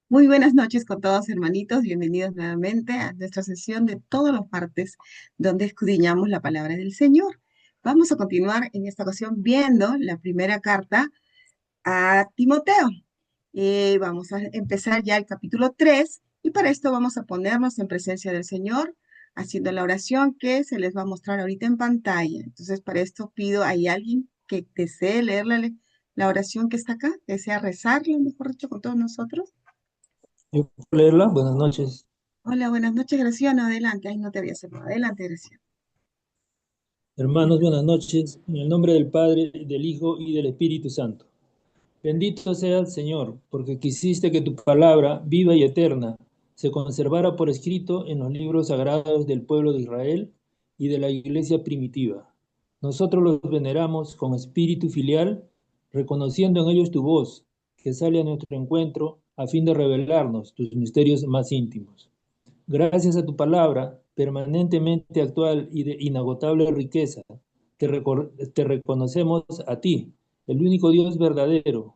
Muy buenas noches con todos, hermanitos. Bienvenidos nuevamente a nuestra sesión de todos los martes, donde escudriñamos la palabra del Señor. Vamos a continuar en esta ocasión viendo la primera carta a Timoteo. Vamos a empezar ya el capítulo 3 y para esto vamos a ponernos en presencia del Señor, haciendo la oración que se les va a mostrar ahorita en pantalla. Entonces, para esto pido, ¿hay alguien que desee leer la oración que está acá? ¿Desea rezarla, mejor dicho, con todos nosotros? Yo puedo leerla. Buenas noches. Hola, buenas noches, Graciano. Adelante. Ay, no te había saludado. Adelante, Graciano. Hermanos, buenas noches. En el nombre del Padre, del Hijo y del Espíritu Santo. Bendito sea el Señor, porque quisiste que tu palabra, viva y eterna, se conservara por escrito en los libros sagrados del pueblo de Israel y de la iglesia primitiva. Nosotros los veneramos con espíritu filial, reconociendo en ellos tu voz, que sale a nuestro encuentro a fin de revelarnos tus misterios más íntimos. Gracias a tu palabra, permanentemente actual y de inagotable riqueza, te reconocemos a ti, el único Dios verdadero.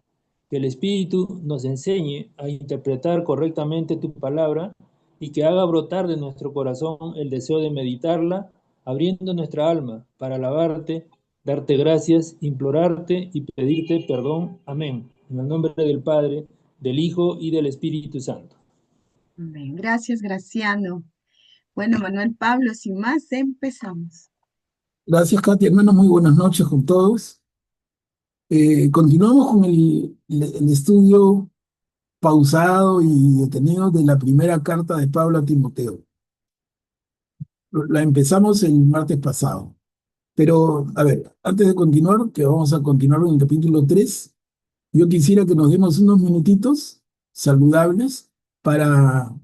Que el Espíritu nos enseñe a interpretar correctamente tu palabra y que haga brotar de nuestro corazón el deseo de meditarla, abriendo nuestra alma para alabarte, darte gracias, implorarte y pedirte perdón. Amén. En el nombre del Padre, del Hijo y del Espíritu Santo. Amén. Gracias, Graciano. Bueno, Manuel Pablo, sin más, empezamos. Gracias, Katy. Hermano, muy buenas noches con todos. Continuamos con el estudio pausado y detenido de la primera carta de Pablo a Timoteo. La empezamos el martes pasado. Pero, a ver, antes de continuar, que vamos a continuar en el capítulo 3, yo quisiera que nos demos unos minutitos saludables para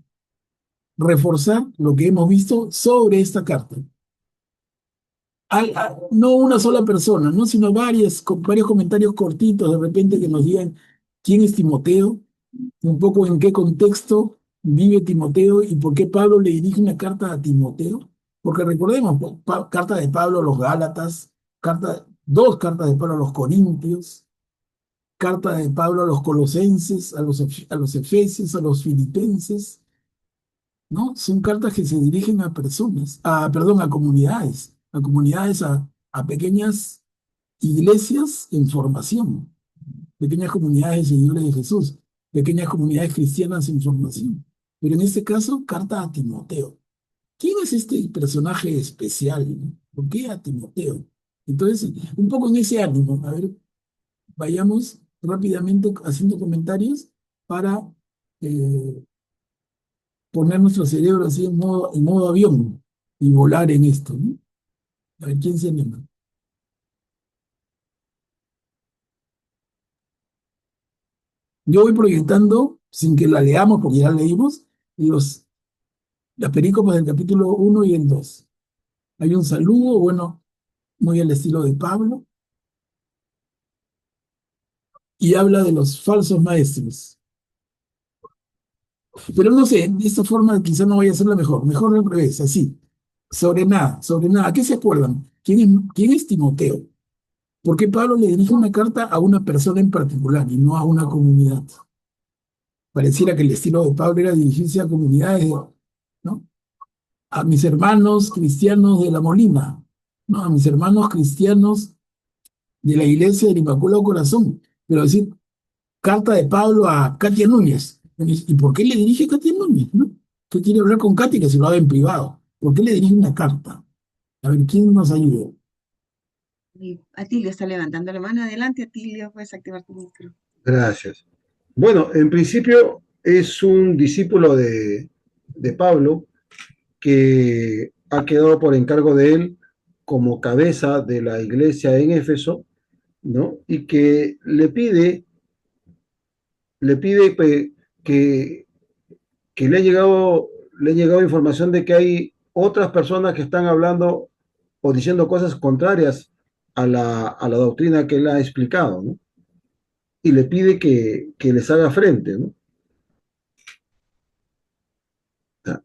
reforzar lo que hemos visto sobre esta carta. No una sola persona, ¿no? Sino varios comentarios cortitos de repente que nos digan quién es Timoteo, un poco en qué contexto vive Timoteo y por qué Pablo le dirige una carta a Timoteo. Porque recordemos, pues, carta de Pablo a los Gálatas, dos cartas de Pablo a los Corintios, carta de Pablo a los Colosenses, a los Efesios, a los Filipenses, ¿no? Son cartas que se dirigen a personas, perdón, a comunidades, a pequeñas iglesias en formación, pequeñas comunidades de seguidores de Jesús, pequeñas comunidades cristianas en formación. Pero en este caso, carta a Timoteo. ¿Quién es este personaje especial, no? ¿Por qué a Timoteo? Entonces, un poco en ese ánimo, a ver, vayamos rápidamente haciendo comentarios para eh, poner nuestro cerebro así en modo avión y volar en esto, ¿no? A ver, ¿quién se anima? Yo voy proyectando, sin que la leamos, porque ya la leímos, los, las perícopes del capítulo 1 y el 2. Hay un saludo, bueno, muy al estilo de Pablo, y habla de los falsos maestros. Pero no sé, de esta forma quizá no vaya a ser la mejor. Mejor al revés, así. Sobre nada, sobre nada. ¿Qué se acuerdan? Quién es Timoteo? ¿Por qué Pablo le dirige una carta a una persona en particular y no a una comunidad? Pareciera que el estilo de Pablo era dirigirse a comunidades, ¿no? A mis hermanos cristianos de La Molina, ¿no? A mis hermanos cristianos de la iglesia del Inmaculado Corazón. Pero decir, carta de Pablo a Katia Núñez. ¿Y por qué le dirige a Katia Núñez, no? ¿Qué quiere hablar con Katia que se lo haga en privado? ¿Por qué le dirige una carta? A ver, ¿quién nos ayuda? Y Atilio está levantando la mano. Adelante, Atilio, puedes activar tu micro. Gracias. Bueno, en principio es un discípulo de Pablo que ha quedado por encargo de él como cabeza de la iglesia en Éfeso, ¿no? Y que le pide que, que le ha llegado información de que hay otras personas que están hablando o diciendo cosas contrarias a la doctrina que él ha explicado, ¿no? Y le pide que les haga frente, ¿no?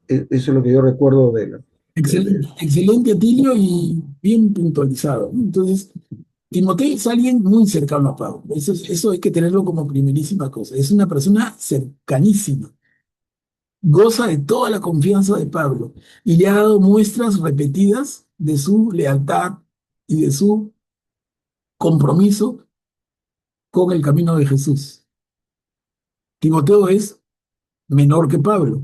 Eso es lo que yo recuerdo de él. Excelente, excelente, Atilio, y bien puntualizado, ¿no? Entonces, Timoteo es alguien muy cercano a Pablo. Eso hay que tenerlo como primerísima cosa. Es una persona cercanísima. Goza de toda la confianza de Pablo y le ha dado muestras repetidas de su lealtad y de su compromiso con el camino de Jesús. Timoteo es menor que Pablo.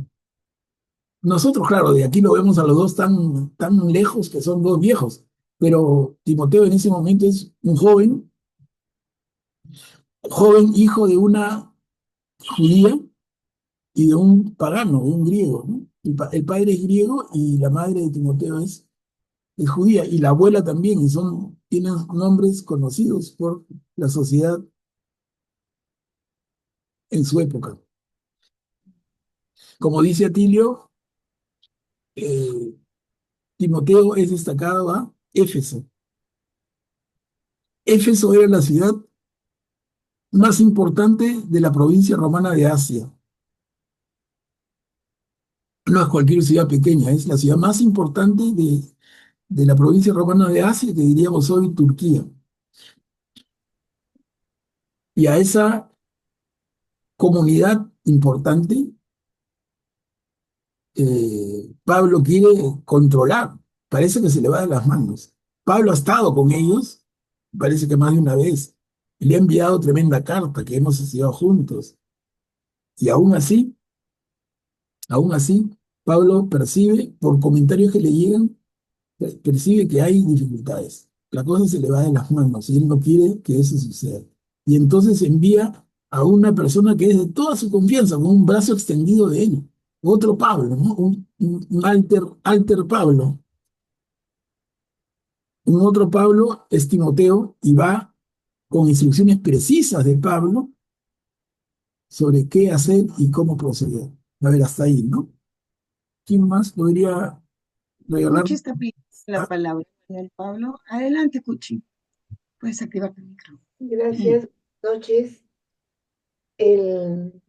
Nosotros, claro, de aquí lo vemos a los dos tan lejos que son dos viejos, pero Timoteo en ese momento es un joven hijo de una judía y de un pagano, de un griego, ¿no? El padre es griego y la madre de Timoteo es judía, y la abuela también, y tienen nombres conocidos por la sociedad en su época. Como dice Atilio, eh, Timoteo es destacado a Éfeso. Éfeso era la ciudad más importante de la provincia romana de Asia. No es cualquier ciudad pequeña, es la ciudad más importante de la provincia romana de Asia, que diríamos hoy Turquía. Y a esa comunidad importante, Pablo quiere controlar. Parece que se le va de las manos. Pablo ha estado con ellos, parece que más de una vez. Le ha enviado tremenda carta que hemos estudiado juntos. Y aún así, Pablo percibe, por comentarios que le llegan, percibe que hay dificultades. La cosa se le va de las manos y él no quiere que eso suceda. Y entonces envía a una persona que es de toda su confianza, con un brazo extendido de él, otro Pablo, ¿no? Un alter Pablo. Un otro Pablo es Timoteo y va con instrucciones precisas de Pablo sobre qué hacer y cómo proceder. A ver, hasta ahí, ¿no? ¿Quién más podría regalar? Cuchi está pidiendo la Ah, palabra. Manuel Pablo, adelante, Cuchi. Puedes activar tu micrófono. Gracias, buenas noches. El,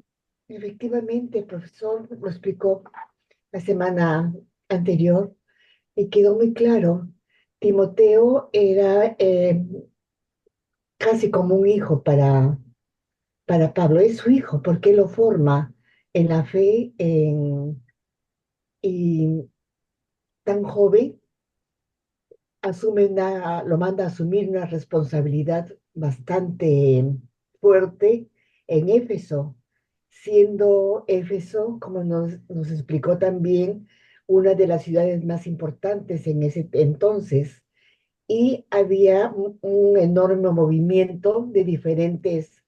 efectivamente, el profesor lo explicó la semana anterior y quedó muy claro. Timoteo era casi como un hijo para Pablo. Es su hijo porque lo forma en la fe y tan joven lo manda a asumir una responsabilidad bastante fuerte en Éfeso, siendo Éfeso, como nos explicó también, una de las ciudades más importantes en ese entonces, y había un enorme movimiento de diferentes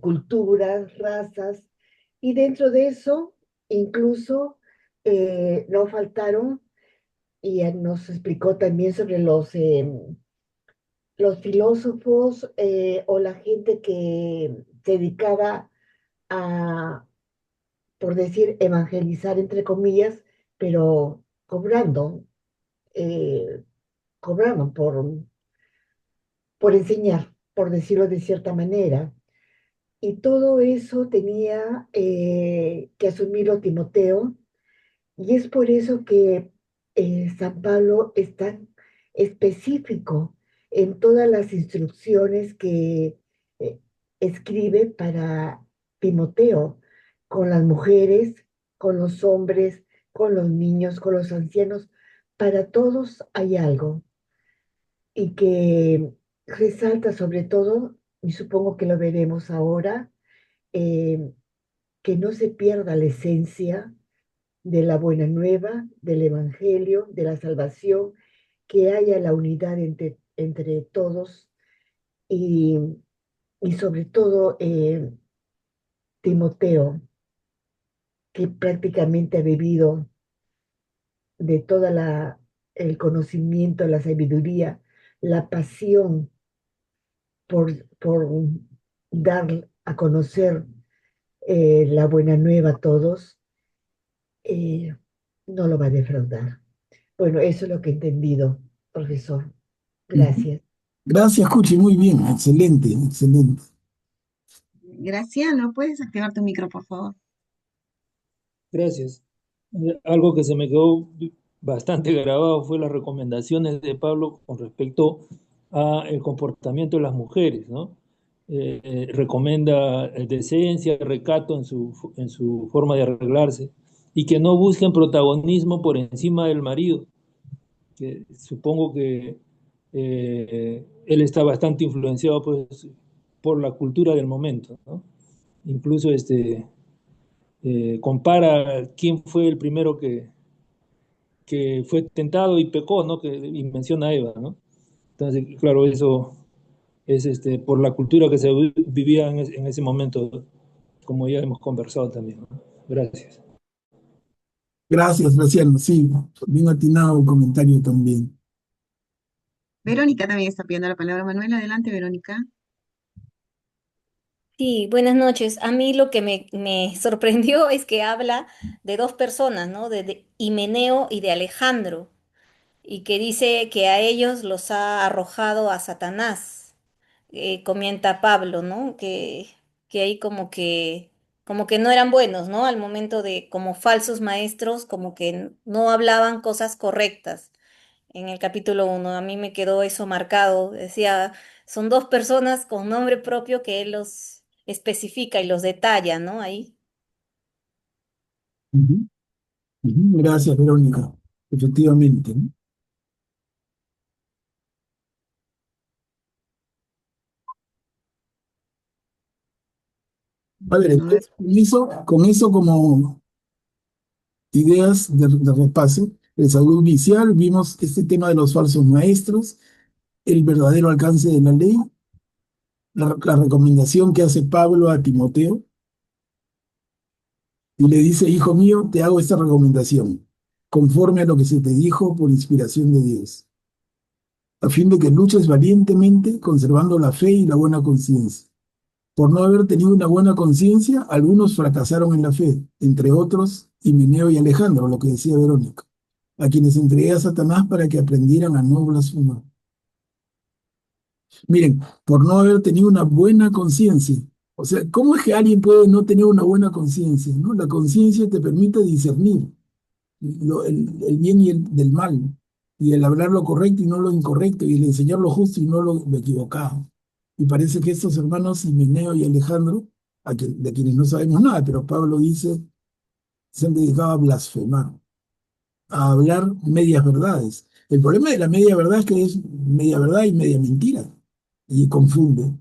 culturas, razas, y dentro de eso, incluso no faltaron y él nos explicó también sobre los filósofos o la gente que se dedicaba a, por decir, evangelizar, entre comillas, pero eh, cobraban por enseñar, por decirlo de cierta manera. Y todo eso tenía que asumirlo Timoteo. Y es por eso que San Pablo es tan específico en todas las instrucciones que eh, escribe para Timoteo, con las mujeres, con los hombres, con los niños, con los ancianos. Para todos hay algo y que resalta sobre todo, y supongo que lo veremos ahora, eh, que no se pierda la esencia de la buena nueva, del evangelio, de la salvación, que haya la unidad entre todos y, y sobre todo Timoteo, que prácticamente ha vivido de toda el conocimiento, la sabiduría, la pasión por dar a conocer la buena nueva a todos, eh, no lo va a defraudar. Bueno, eso es lo que he entendido, profesor. Gracias. gracias, Cuchi, muy bien, excelente, excelente. Graciano, puedes activar tu micro, por favor. Gracias. Algo que se me quedó bastante grabado fue las recomendaciones de Pablo con respecto a el comportamiento de las mujeres, ¿no? Recomienda decencia, recato en su forma de arreglarse y que no busquen protagonismo por encima del marido, que supongo que él está bastante influenciado pues, por la cultura del momento, ¿no? Incluso compara quién fue el primero que fue tentado y pecó, ¿no? Y menciona a Eva, ¿no? Entonces, claro, eso es por la cultura que se vivía en ese momento, como ya hemos conversado también, ¿no? Gracias. Gracias, Graciano. Sí, bien atinado el comentario también. Verónica también está pidiendo la palabra. Manuel, adelante, Verónica. Sí, buenas noches. A mí lo que me sorprendió es que habla de dos personas, ¿no? De Himeneo y de Alejandro, y que dice que a ellos los ha arrojado a Satanás. Comenta Pablo, ¿no? Que ahí como que no eran buenos, ¿no? Al momento de, como falsos maestros, como que no hablaban cosas correctas en el capítulo 1. A mí me quedó eso marcado. Decía, son dos personas con nombre propio que él los especifica y los detalla, ¿no? Ahí. Ujú, ujú. Gracias, Verónica. Efectivamente, ¿no? A ver, Bueno, entonces, con eso como ideas de repaso, el saludo inicial, vimos este tema de los falsos maestros, el verdadero alcance de la ley, la recomendación que hace Pablo a Timoteo, y le dice, hijo mío, te hago esta recomendación, conforme a lo que se te dijo por inspiración de Dios, a fin de que luches valientemente conservando la fe y la buena conciencia. Por no haber tenido una buena conciencia, algunos fracasaron en la fe, entre otros Himeneo y Alejandro, lo que decía Verónica, a quienes entregué a Satanás para que aprendieran a no blasfemar. Miren, por no haber tenido una buena conciencia. O sea, ¿cómo es que alguien puede no tener una buena conciencia? ¿No? La conciencia te permite discernir el bien y el del mal, y el hablar lo correcto y no lo incorrecto, y el enseñar lo justo y no lo equivocado. Y parece que estos hermanos, Himeneo y Alejandro, de quienes no sabemos nada, pero Pablo dice, se han dedicado a blasfemar, a hablar medias verdades. El problema de la media verdad es que es media verdad y media mentira, y confunde.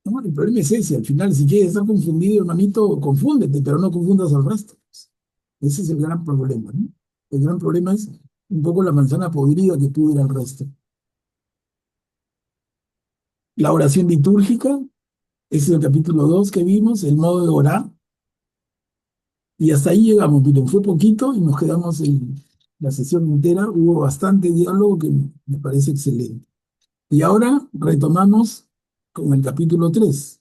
¿No? El problema es ese, al final, si quieres estar confundido, hermanito, confúndete, pero no confundas al resto. Ese es el gran problema, ¿no? El gran problema es un poco la manzana podrida que pudre al resto. La oración litúrgica, ese es el capítulo 2 que vimos, el modo de orar, y hasta ahí llegamos, miren, fue poquito y nos quedamos en la sesión entera, hubo bastante diálogo que me parece excelente. Y ahora retomamos con el capítulo 3,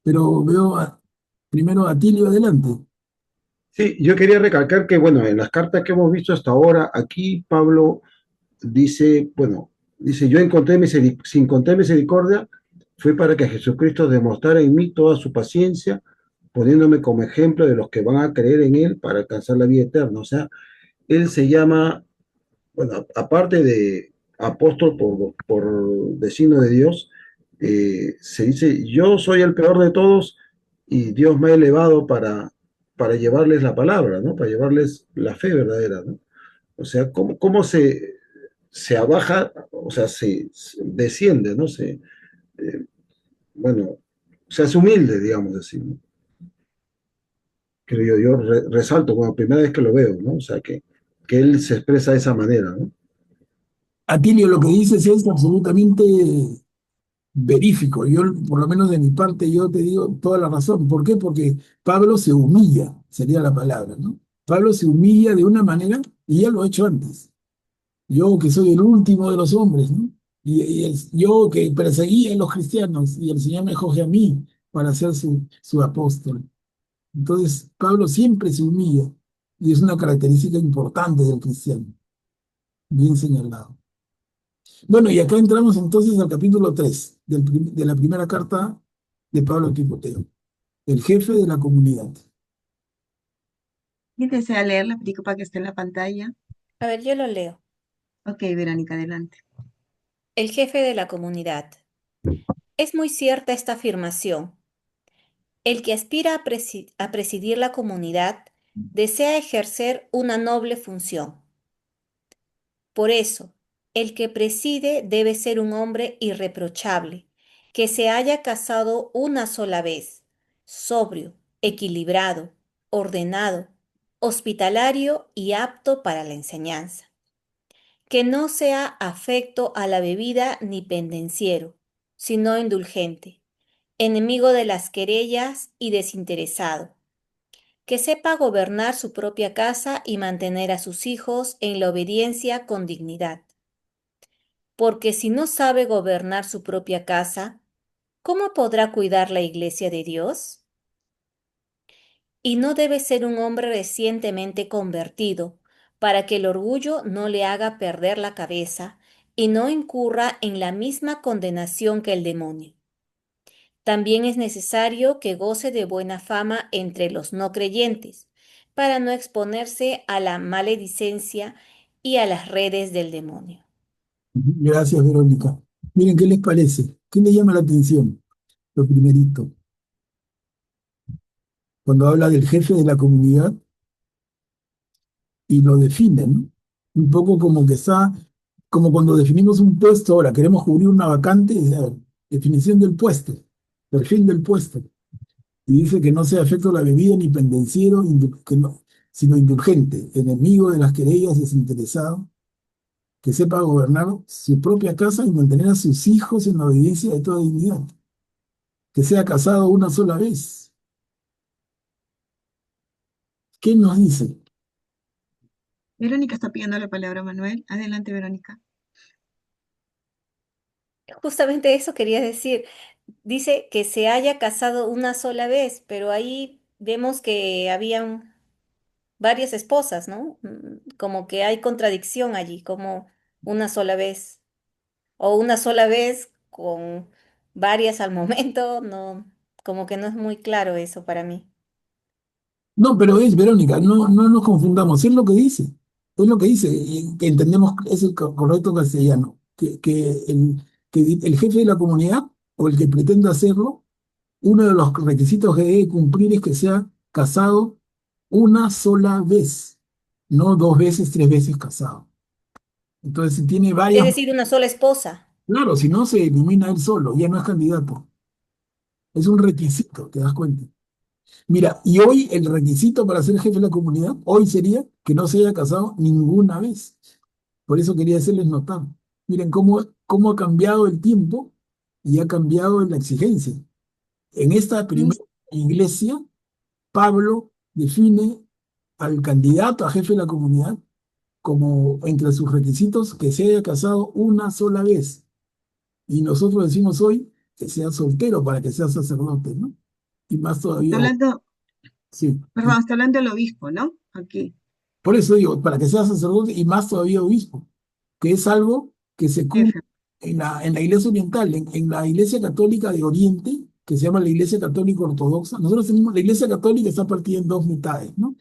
pero veo primero a Tilio adelante. Sí, yo quería recalcar que, bueno, en las cartas que hemos visto hasta ahora, aquí Pablo dice, bueno, dice, si encontré misericordia, fue para que Jesucristo demostrara en mí toda su paciencia, poniéndome como ejemplo de los que van a creer en Él para alcanzar la vida eterna. O sea, Él se llama, bueno, aparte de apóstol por designio de Dios, se dice, yo soy el peor de todos y Dios me ha elevado para llevarles la palabra, ¿no? Para llevarles la fe verdadera, ¿no? O sea, cómo se abaja, o sea, se desciende, ¿no? Bueno, se hace humilde, digamos así, ¿no? Creo yo resalto como primera vez que lo veo, ¿no? O sea, que él se expresa de esa manera, ¿no? Atilio, lo que dices es absolutamente verífico. Yo, por lo menos de mi parte, yo te digo toda la razón. ¿Por qué? Porque Pablo se humilla, sería la palabra, ¿no? Pablo se humilla de una manera, y ya lo he hecho antes. Yo que soy el último de los hombres, ¿no? Yo que perseguía a los cristianos, y el Señor me escoge a mí para ser su apóstol. Entonces, Pablo siempre se humilla, y es una característica importante del cristiano, bien señalado. Bueno, y acá entramos entonces al capítulo 3 de la primera carta de Pablo a Timoteo, el jefe de la comunidad. ¿Quién desea leer la pericopa que está en la pantalla? A ver, yo lo leo. Ok, Verónica, adelante. El jefe de la comunidad. Es muy cierta esta afirmación. El que aspira a presidir la comunidad desea ejercer una noble función. Por eso, el que preside debe ser un hombre irreprochable, que se haya casado una sola vez, sobrio, equilibrado, ordenado, hospitalario y apto para la enseñanza, que no sea afecto a la bebida ni pendenciero, sino indulgente, enemigo de las querellas y desinteresado, que sepa gobernar su propia casa y mantener a sus hijos en la obediencia con dignidad. Porque si no sabe gobernar su propia casa, ¿cómo podrá cuidar la iglesia de Dios? Y no debe ser un hombre recientemente convertido, para que el orgullo no le haga perder la cabeza y no incurra en la misma condenación que el demonio. También es necesario que goce de buena fama entre los no creyentes, para no exponerse a la maledicencia y a las redes del demonio. Gracias, Verónica. Miren, ¿qué les parece? ¿Qué les llama la atención? Lo primerito, cuando habla del jefe de la comunidad y lo define, ¿no? Un poco como que está, como cuando definimos un puesto, ahora queremos cubrir una vacante, definición del puesto, perfil del puesto. Y dice que no sea afecto a la bebida ni pendenciero, sino indulgente, enemigo de las querellas, desinteresado, que sepa gobernar su propia casa y mantener a sus hijos en la obediencia de toda dignidad, que sea casado una sola vez. ¿Qué nos dice? Verónica está pidiendo la palabra, Manuel. Adelante, Verónica. Justamente eso quería decir. Dice que se haya casado una sola vez, pero ahí vemos que habían varias esposas, ¿no? Como que hay contradicción allí, como una sola vez, o una sola vez con varias al momento, no, como que no es muy claro eso para mí. No, pero es Verónica, no nos confundamos, es lo que dice, y que entendemos, es el correcto castellano, que el jefe de la comunidad o el que pretenda hacerlo, uno de los requisitos que debe cumplir es que sea casado una sola vez, no dos veces, tres veces casado. Entonces, si tiene Es varias, decir, una sola esposa. claro, si no se elimina él solo, ya no es candidato. Es un requisito, ¿te das cuenta? Mira, y hoy el requisito para ser jefe de la comunidad, hoy sería que no se haya casado ninguna vez. Por eso quería hacerles notar. Miren cómo ha cambiado el tiempo y ha cambiado la exigencia. En esta Mm, primera iglesia, Pablo define al candidato a jefe de la comunidad como entre sus requisitos que se haya casado una sola vez. Y nosotros decimos hoy que sea soltero para que sea sacerdote, ¿no? Y más Está todavía, hablando, sí. perdón, está hablando del obispo, ¿no? Aquí. Por eso digo, para que sea sacerdote y más todavía obispo, que es algo que se cumple Jefe. en la iglesia oriental, en la iglesia católica de Oriente, que se llama la iglesia católica ortodoxa. Nosotros tenemos, la iglesia católica está partida en dos mitades, ¿no?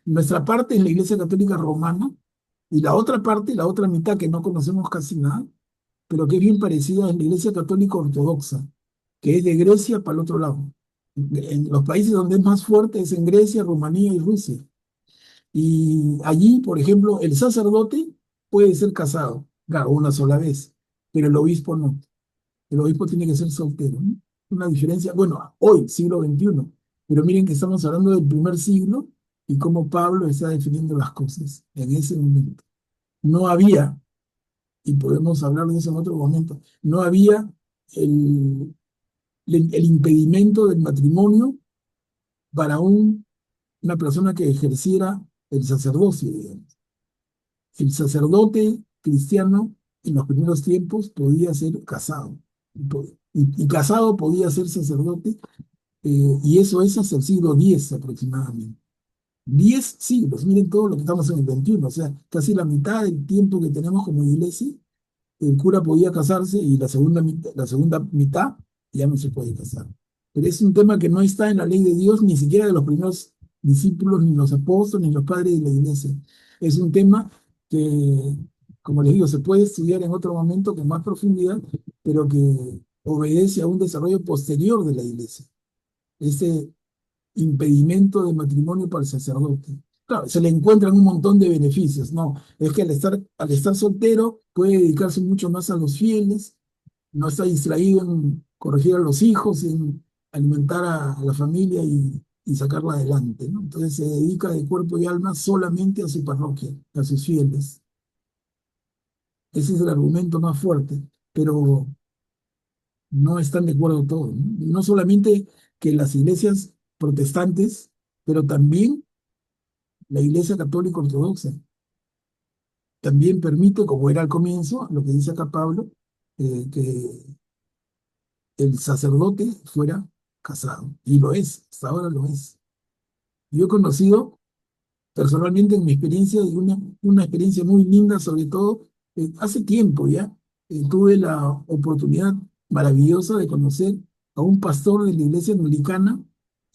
Nuestra parte es la iglesia católica romana y la otra parte, la otra mitad que no conocemos casi nada, pero que es bien parecida es la iglesia católica ortodoxa, que es de Grecia para el otro lado. En los países donde es más fuerte es en Grecia, Rumanía y Rusia. Y allí, por ejemplo, el sacerdote puede ser casado, claro, una sola vez, pero el obispo no. El obispo tiene que ser soltero, ¿no? Una diferencia, bueno, hoy, siglo XXI, pero miren que estamos hablando del primer siglo y cómo Pablo está definiendo las cosas en ese momento. No había, y podemos hablar de eso en otro momento, no había el, el impedimento del matrimonio para una persona que ejerciera el sacerdocio, digamos. El sacerdote cristiano en los primeros tiempos podía ser casado. Y casado podía ser sacerdote, y eso es hasta el siglo X aproximadamente. 10 siglos, miren todo lo que estamos en el XXI, o sea, casi la mitad del tiempo que tenemos como iglesia, el cura podía casarse y la segunda mitad ya no se puede casar. Pero es un tema que no está en la ley de Dios, ni siquiera de los primeros discípulos, ni los apóstoles, ni los padres de la iglesia. Es un tema que como les digo, se puede estudiar en otro momento con más profundidad, pero que obedece a un desarrollo posterior de la iglesia. Ese impedimento de matrimonio para el sacerdote. Claro, se le encuentran un montón de beneficios, ¿no? Es que al estar soltero puede dedicarse mucho más a los fieles, no está distraído en corregir a los hijos, en alimentar a la familia y sacarla adelante, ¿no? Entonces se dedica de cuerpo y alma solamente a su parroquia, a sus fieles. Ese es el argumento más fuerte, pero no están de acuerdo todos, ¿no? No solamente que las iglesias protestantes, pero también la Iglesia Católica Ortodoxa. También permite, como era al comienzo, lo que dice acá Pablo, que el sacerdote fuera casado. Y lo es, hasta ahora lo es. Yo he conocido personalmente en mi experiencia, y una experiencia muy linda, sobre todo hace tiempo ya, tuve la oportunidad maravillosa de conocer a un pastor de la iglesia anglicana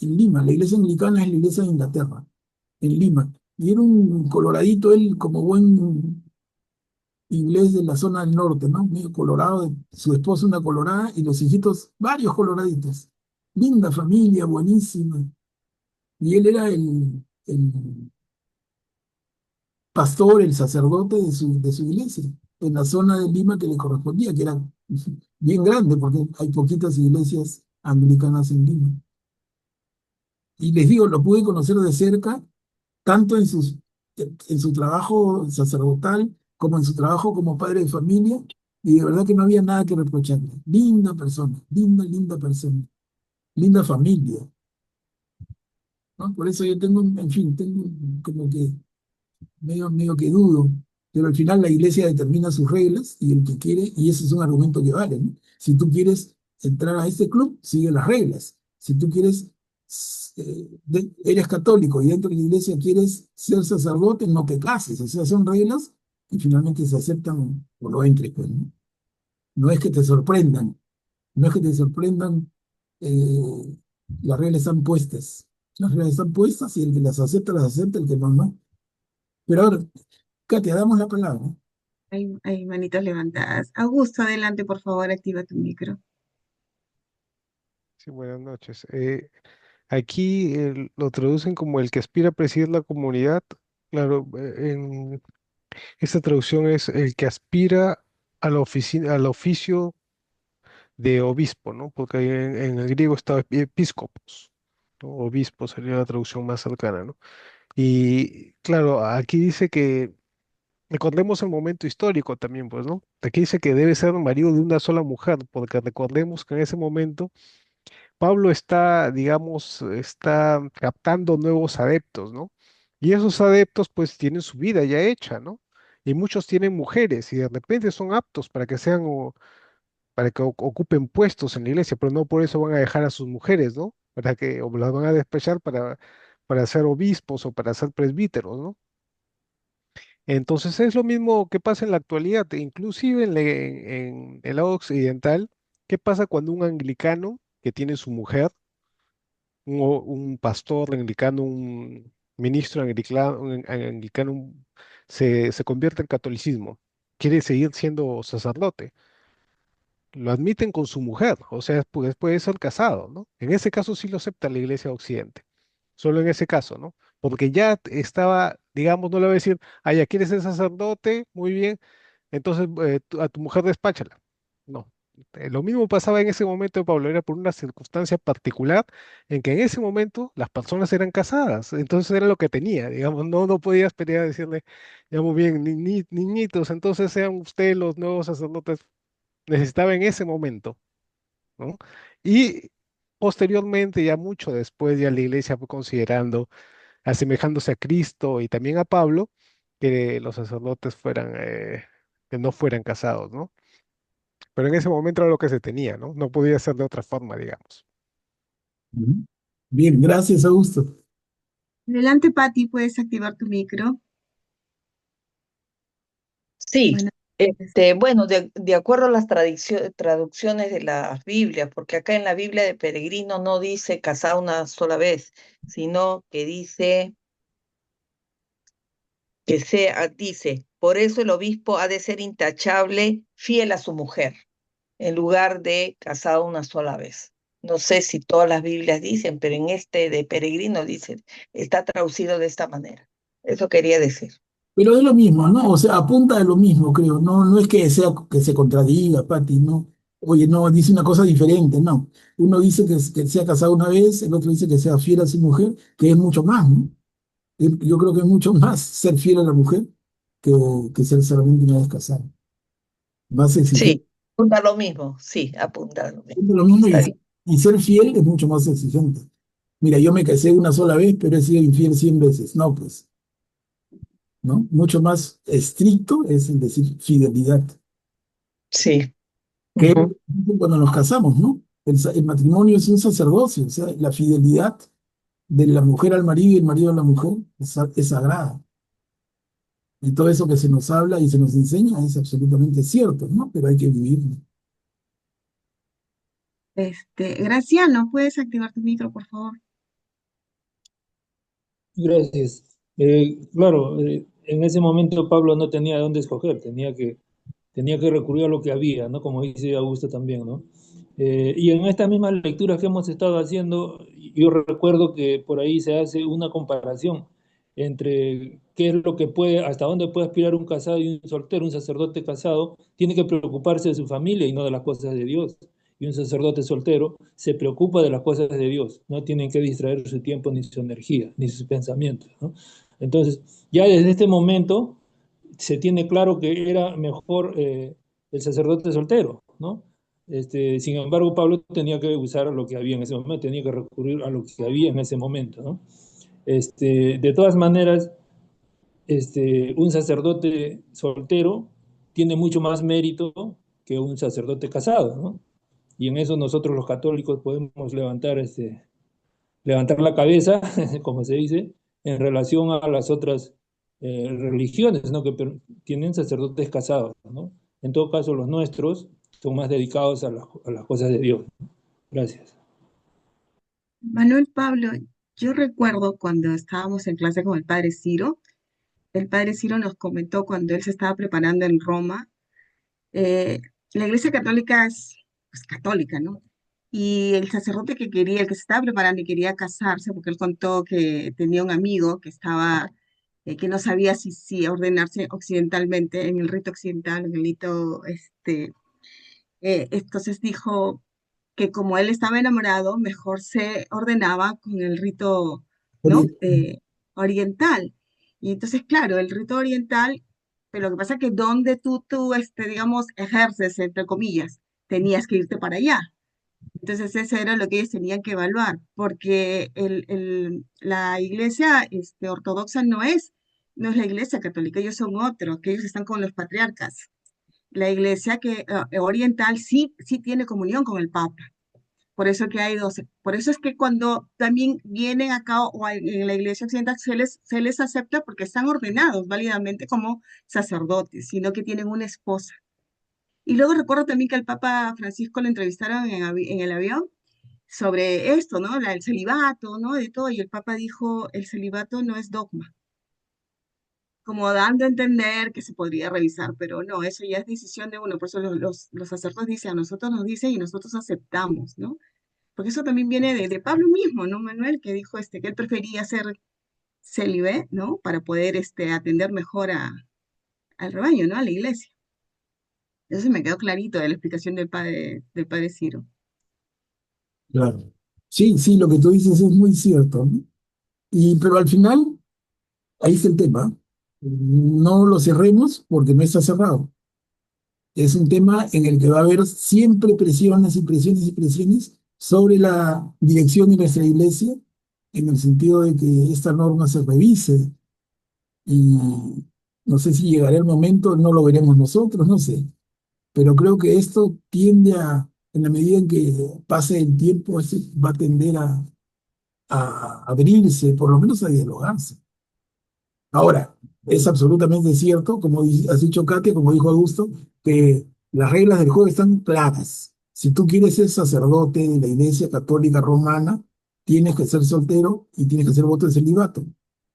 en Lima. La iglesia anglicana es la iglesia de Inglaterra, en Lima. Y era un coloradito, él como buen inglés de la zona del norte, ¿no? Medio colorado, su esposa una colorada y los hijitos, varios coloraditos. Linda familia, buenísima. Y él era el pastor, el sacerdote de su iglesia, en la zona de Lima que le correspondía, que era bien grande, porque hay poquitas iglesias anglicanas en Lima. Y les digo, lo pude conocer de cerca, tanto en su trabajo sacerdotal como en su trabajo como padre de familia, y de verdad que no había nada que reprocharle. Linda persona, linda, linda persona, linda familia, ¿no? Por eso yo tengo, en fin, tengo como que medio que dudo, pero al final la iglesia determina sus reglas y el que quiere, y ese es un argumento que vale, ¿no? Si tú quieres entrar a este club, sigue las reglas. Si tú quieres, eres católico y dentro de la iglesia quieres ser sacerdote, no te cases, o sea, son reglas y finalmente se aceptan o no entres, pues, ¿no? No es que te sorprendan, no es que te sorprendan, eh, las reglas están puestas. Las reglas están puestas y el que las acepta, el que no, no. Pero ahora, Katia, damos la palabra. Hay manitas levantadas. Augusto, adelante, por favor, activa tu micro. Sí, buenas noches. Aquí lo traducen como el que aspira a presidir la comunidad. Claro, en esta traducción es el que aspira a la oficina, al oficio de obispo, ¿no? Porque ahí en el griego está episcopos, ¿no? Obispo sería la traducción más cercana, ¿no? Y claro, aquí dice que recordemos el momento histórico también, pues, ¿no? Aquí dice que debe ser marido de una sola mujer, porque recordemos que en ese momento Pablo está, digamos, está captando nuevos adeptos, ¿no? Y esos adeptos pues tienen su vida ya hecha, ¿no? Y muchos tienen mujeres y de repente son aptos para que sean, para que ocupen puestos en la iglesia, pero no por eso van a dejar a sus mujeres, ¿no? Para que, o las van a despechar para ser obispos o para ser presbíteros, ¿no? Entonces es lo mismo que pasa en la actualidad, inclusive en el lado occidental. ¿Qué pasa cuando un anglicano que tiene su mujer, un pastor anglicano, un ministro anglicano, se convierte en catolicismo? Quiere seguir siendo sacerdote. Lo admiten con su mujer, o sea, pues puede ser casado, ¿no? En ese caso sí lo acepta la Iglesia Occidente, solo en ese caso, ¿no? Porque ya estaba, digamos, no le voy a decir, ah, ya quieres ser sacerdote, muy bien, entonces a tu mujer despáchala. No. Lo mismo pasaba en ese momento, Pablo, era por una circunstancia particular en que en ese momento las personas eran casadas, entonces era lo que tenía, digamos, no podías pelear a decirle, ya muy bien, niñitos, entonces sean ustedes los nuevos sacerdotes, necesitaba en ese momento, ¿no? Y posteriormente, ya mucho después, ya la iglesia fue considerando, asemejándose a Cristo y también a Pablo, que los sacerdotes fueran, que no fueran casados, ¿no? Pero en ese momento era lo que se tenía, ¿no? No podía ser de otra forma, digamos. Ujú. Bien, gracias, Augusto. Adelante, Patti, puedes activar tu micro. Sí, Buenas noches. bueno, de acuerdo a las traducciones de las Biblias, porque acá en la Biblia de Peregrino no dice casar una sola vez, sino que dice que sea, dice, Por eso el obispo ha de ser intachable, fiel a su mujer, en lugar de casado una sola vez. No sé si todas las Biblias dicen, pero en este de Peregrino dice, está traducido de esta manera. Eso quería decir. Pero es lo mismo, ¿no? O sea, apunta a lo mismo, creo. No, no es que sea que se contradiga, Pati, ¿no? Oye, no, dice una cosa diferente, no. Uno dice que se ha casado una vez, el otro dice que sea fiel a su mujer, que es mucho más, ¿no? Yo creo que es mucho más ser fiel a la mujer que ser solamente una vez casado. Más exigente. Sí, apunta lo mismo, sí, apunta lo mismo. Lo mismo Está bien. y ser fiel es mucho más exigente. Mira, yo me casé una sola vez, pero he sido infiel 100 veces. No, pues, ¿no? Mucho más estricto es el decir fidelidad. Sí. Que Ujú. cuando nos casamos, ¿no? El matrimonio es un sacerdocio, o sea, la fidelidad de la mujer al marido y el marido a la mujer es sagrada. Y todo eso que se nos habla y se nos enseña es absolutamente cierto, ¿no? Pero hay que vivirlo. Graciano, ¿puedes activar tu micro, por favor? Gracias. Claro, en ese momento Pablo no tenía dónde escoger, tenía que recurrir a lo que había, ¿no? Como dice Augusto también, ¿no? Y en estas mismas lecturas que hemos estado haciendo, yo recuerdo que por ahí se hace una comparación entre qué es lo que puede, hasta dónde puede aspirar un casado y un soltero. Un sacerdote casado tiene que preocuparse de su familia y no de las cosas de Dios. Y un sacerdote soltero se preocupa de las cosas de Dios. No tienen que distraer su tiempo, ni su energía, ni sus pensamientos, ¿no? Entonces, ya desde este momento se tiene claro que era mejor el sacerdote soltero, ¿no? Sin embargo, Pablo tenía que usar lo que había en ese momento, tenía que recurrir a lo que había en ese momento, ¿no? De todas maneras, un sacerdote soltero tiene mucho más mérito que un sacerdote casado, ¿no? Y en eso nosotros los católicos podemos levantar la cabeza, como se dice, en relación a las otras religiones, ¿no? Que tienen sacerdotes casados, ¿no? En todo caso, los nuestros son más dedicados a las cosas de Dios. Gracias. Manuel Pablo, yo recuerdo cuando estábamos en clase con el padre Ciro nos comentó cuando él se estaba preparando en Roma. La Iglesia Católica es pues, católica, ¿no? Y el sacerdote que quería, el que se estaba preparando y quería casarse, porque él contó que tenía un amigo que estaba, que no sabía si ordenarse occidentalmente, en el rito occidental, en el rito, entonces dijo que como él estaba enamorado, mejor se ordenaba con el rito, ¿no? Oriental. Y entonces, claro, el rito oriental, pero lo que pasa es que donde digamos, ejerces, entre comillas, tenías que irte para allá. Entonces, eso era lo que ellos tenían que evaluar, porque la iglesia ortodoxa no es la iglesia católica, ellos son otros, que ellos están con los patriarcas. La iglesia oriental sí tiene comunión con el Papa. Por eso que hay 12. Por eso es que cuando también vienen acá o en la iglesia occidental se les acepta porque están ordenados válidamente como sacerdotes, sino que tienen una esposa. Y luego recuerdo también que al Papa Francisco le entrevistaron en el avión sobre esto, ¿no? El celibato, ¿no? De todo. Y el Papa dijo, el celibato no es dogma, como dando a entender que se podría revisar, pero no, eso ya es decisión de uno. Por eso los sacerdotes dicen, a nosotros nos dicen y nosotros aceptamos, ¿no? Porque eso también viene de Pablo mismo, ¿no, Manuel? Que dijo que él prefería ser célibe, ¿no? Para poder atender mejor al rebaño, ¿no? A la iglesia. Eso me quedó clarito de la explicación del padre Ciro. Claro. Sí, sí, lo que tú dices es muy cierto, ¿no? Pero al final, ahí está el tema. No lo cerremos porque no está cerrado. Es un tema en el que va a haber siempre presiones y presiones y presiones sobre la dirección de nuestra iglesia, en el sentido de que esta norma se revise. Y no sé si llegará el momento, no lo veremos nosotros, no sé. Pero creo que esto tiende en la medida en que pase el tiempo, esto va a tender a abrirse, por lo menos a dialogarse. Ahora, es absolutamente cierto, como has dicho Katia, como dijo Augusto, que las reglas del juego están claras. Si tú quieres ser sacerdote de la Iglesia Católica Romana, tienes que ser soltero y tienes que hacer voto de celibato.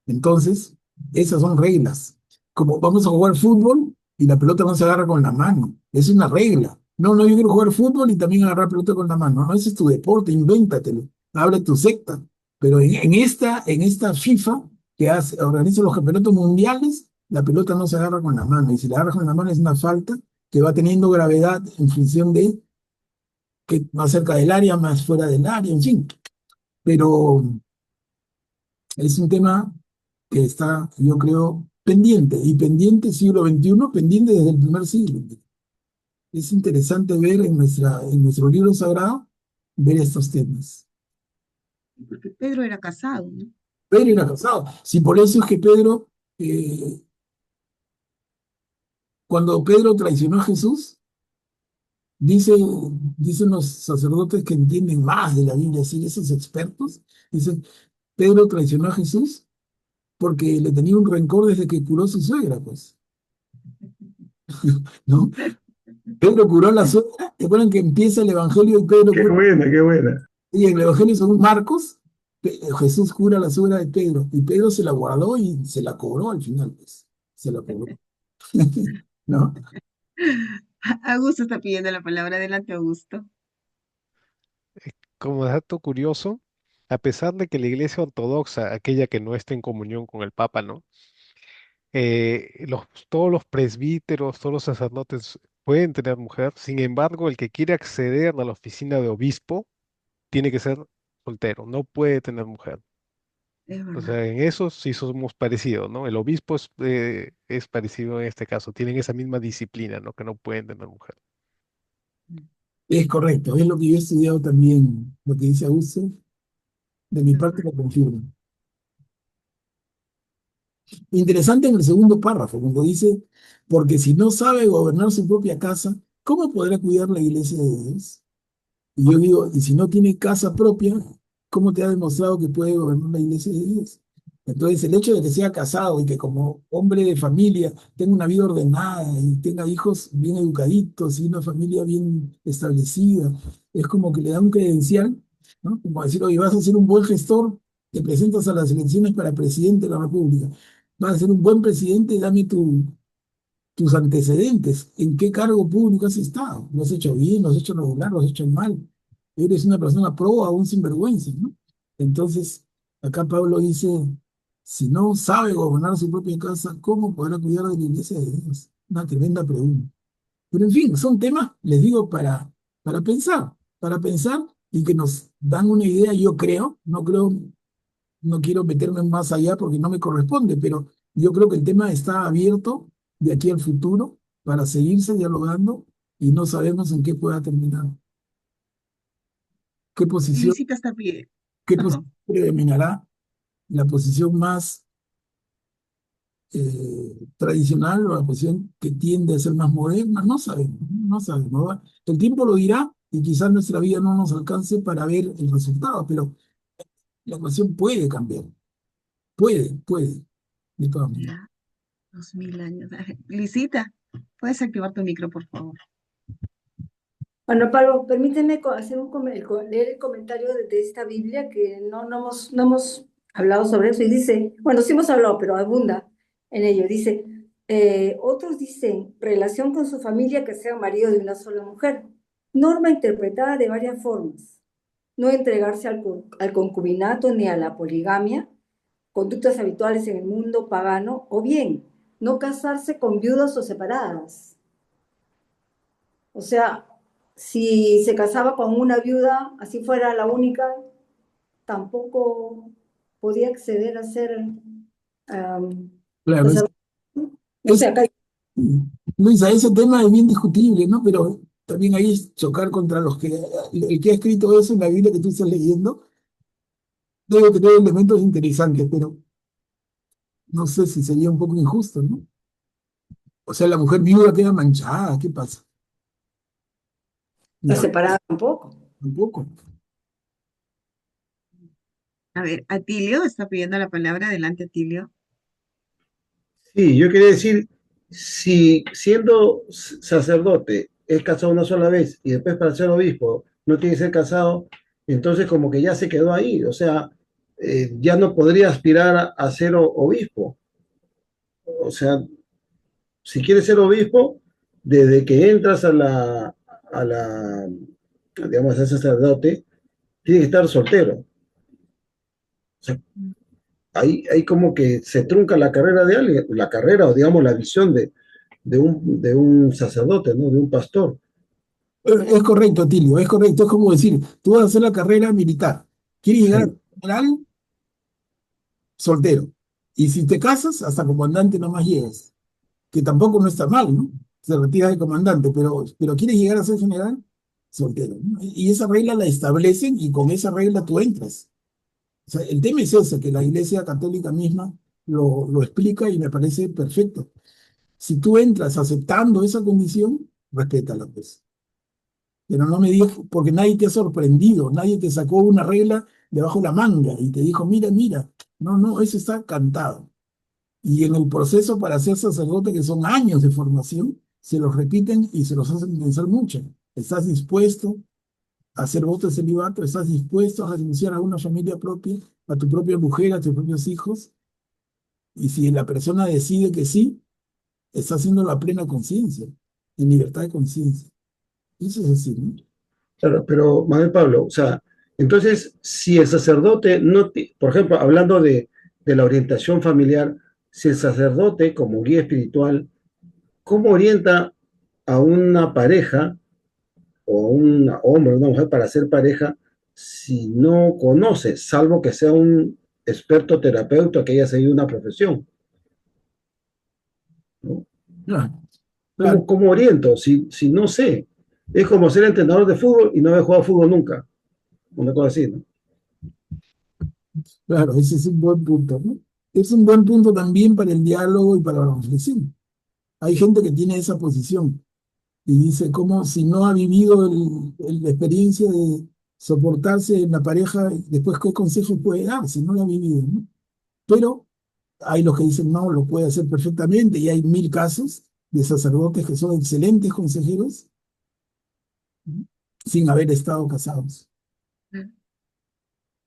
Entonces, esas son reglas. como vamos a jugar fútbol y la pelota no se agarra con la mano. Es una regla. No, no, yo quiero jugar fútbol y también agarrar pelota con la mano. No, ese es tu deporte, invéntatelo. Abre tu secta. Pero en esta FIFA organiza los campeonatos mundiales, la pelota no se agarra con la mano. Y si la agarras con la mano es una falta que va teniendo gravedad en función de que más cerca del área, más fuera del área, en fin. Pero es un tema que está, yo creo, pendiente, y pendiente siglo XXI, pendiente desde el primer siglo. Es interesante ver en nuestro libro sagrado, ver estos temas. Porque Pedro era casado, ¿no? Pedro era casado. Si por eso es que Pedro, eh, cuando Pedro traicionó a Jesús, dice, dicen los sacerdotes que entienden más de la Biblia, así, esos expertos, dicen, Pedro traicionó a Jesús porque le tenía un rencor desde que curó su suegra, pues, ¿no? Pedro curó a la suegra. ¿Recuerdan que empieza el Evangelio y Pedro Qué cura? buena, qué buena. Y en el Evangelio según Marcos, Jesús cura a la suegra de Pedro y Pedro se la guardó y se la cobró al final, pues. Se la cobró. ¿No? Augusto está pidiendo la palabra. Adelante, Augusto. Como dato curioso, a pesar de que la Iglesia Ortodoxa, aquella que no está en comunión con el Papa, ¿no? Todos los presbíteros, todos los sacerdotes pueden tener mujer. Sin embargo, el que quiere acceder a la oficina de obispo tiene que ser soltero, no puede tener mujer. Es O verdad. sea, en eso sí somos parecidos, ¿no? El obispo es parecido en este caso, tienen esa misma disciplina, ¿no? Que no pueden tener mujer. Es correcto, es lo que yo he estudiado también, lo que dice Augusto, de mi parte lo confirmo. Interesante en el segundo párrafo, cuando dice, porque si no sabe gobernar su propia casa, ¿cómo podrá cuidar la iglesia de Dios? Y yo digo, y si no tiene casa propia, ¿cómo te ha demostrado que puede gobernar la iglesia de Dios? Entonces, el hecho de que sea casado y que como hombre de familia tenga una vida ordenada y tenga hijos bien educaditos y una familia bien establecida, es como que le da un credencial, ¿no? Como decir, oye, vas a ser un buen gestor, te presentas a las elecciones para presidente de la República. Vas a ser un buen presidente, dame tus antecedentes, en qué cargo público has estado, lo has hecho bien, lo has hecho regular, lo has hecho mal, eres una persona proba o un sinvergüenza, ¿no? Entonces, acá Pablo dice, si no sabe gobernar su propia casa, ¿cómo podrá cuidar de la iglesia de Dios? Una tremenda pregunta. Pero en fin, son temas, les digo, para pensar y que nos dan una idea, yo creo, no quiero meterme más allá porque no me corresponde, pero yo creo que el tema está abierto de aquí al futuro para seguirse dialogando y no sabemos en qué pueda terminar. ¿Qué posición, Lisita está pidiendo. qué posición Perdón. predominará? ¿La posición más tradicional o la posición que tiende a ser más moderna? No sabemos, no sabemos. El tiempo lo dirá y quizás nuestra vida no nos alcance para ver el resultado, pero la ecuación puede cambiar, puede, de todas maneras. Ya, 2000 años. Lisita, ¿puedes activar tu micro, por favor? Bueno, Pablo, permíteme hacer leer el comentario de esta Biblia que no hemos hablado sobre eso y dice, bueno, sí hemos hablado, pero abunda en ello. Dice, otros dicen, relación con su familia que sea marido de una sola mujer. Norma interpretada de varias formas. No entregarse al concubinato ni a la poligamia, conductas habituales en el mundo pagano, o bien, no casarse con viudas o separadas. O sea, si se casaba con una viuda, así fuera la única, tampoco podía acceder a ser Claro, sacerdote. O es, sea, acá Luisa, ese tema es bien discutible, ¿no? Pero también ahí es chocar contra el que ha escrito eso en la Biblia que tú estás leyendo, debe tener elementos interesantes, pero no sé si sería un poco injusto, ¿no? O sea, la mujer viuda queda manchada, ¿qué pasa? la Ya, separada tampoco. tampoco. A ver, Atilio está pidiendo la palabra. Adelante, Atilio. Sí, yo quería decir, si siendo sacerdote es casado una sola vez y después para ser obispo no tiene que ser casado, entonces como que ya se quedó ahí, o sea, ya no podría aspirar a ser obispo. O sea, Si quieres ser obispo, desde que entras a la, digamos, a ser sacerdote, tienes que estar soltero. O sea, ahí como que se trunca la carrera de alguien, la carrera o digamos la visión de un sacerdote, ¿no? De un pastor. Es correcto, Tilio, es correcto. Es como decir, tú vas a hacer la carrera militar. ¿Quieres llegar a Sí, general? Soltero. Y si te casas, hasta comandante nomás llegas. Que tampoco no está mal, ¿no? Se retira de comandante, pero quieres llegar a ser general, soltero, ¿no? Y esa regla la establecen y con esa regla tú entras. O sea, el tema es ese, que la Iglesia Católica misma lo explica y me parece perfecto. Si tú entras aceptando esa condición, respétala, pues. Pero no me digas, porque nadie te ha sorprendido, nadie te sacó una regla debajo de la manga y te dijo, mira, mira. No, no, eso está cantado. Y en el proceso para ser sacerdote, que son años de formación, se los repiten y se los hacen pensar mucho. ¿Estás dispuesto a hacer voto de celibato? ¿Estás dispuesto a renunciar a una familia propia, a tu propia mujer, a tus propios hijos? Y si la persona decide que sí, está haciendo la plena conciencia, en libertad de conciencia. Eso es así, ¿no? claro, pero Manuel Pablo, o sea, entonces, si el sacerdote no, por ejemplo, hablando de la orientación familiar, si el sacerdote como guía espiritual, ¿cómo orienta a una pareja o a un hombre o una mujer para ser pareja si no conoce, salvo que sea un experto terapeuta que haya seguido una profesión, ¿no? Claro, ¿Cómo, claro, cómo oriento si no sé? Es como ser entrenador de fútbol y no haber jugado fútbol nunca, una cosa así, ¿no? claro, ese es un buen punto, ¿no? Es un buen punto también para el diálogo y para la reflexión. Hay gente que tiene esa posición y dice, como si no ha vivido la experiencia de soportarse en la pareja, después qué consejo puede dar si no lo ha vivido, ¿no? Pero hay los que dicen, no, lo puede hacer perfectamente y hay mil casos de sacerdotes que son excelentes consejeros, ¿no? Sin haber estado casados.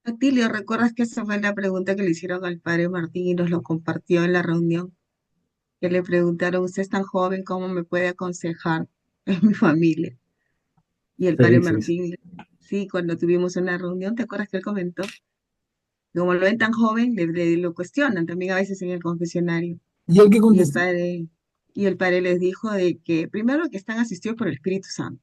Atilio, ¿recuerdas que esa fue la pregunta que le hicieron al padre Martín y nos lo compartió en la reunión? Que le preguntaron, usted es tan joven, ¿cómo me puede aconsejar en mi familia? Y el padre Sí, sí, sí. Martín, sí, cuando tuvimos una reunión, ¿te acuerdas que él comentó? Como lo ven tan joven, lo cuestionan también a veces en el confesionario. ¿Y el que Y el contestó? padre, y el padre les dijo de que, primero, que están asistidos por el Espíritu Santo,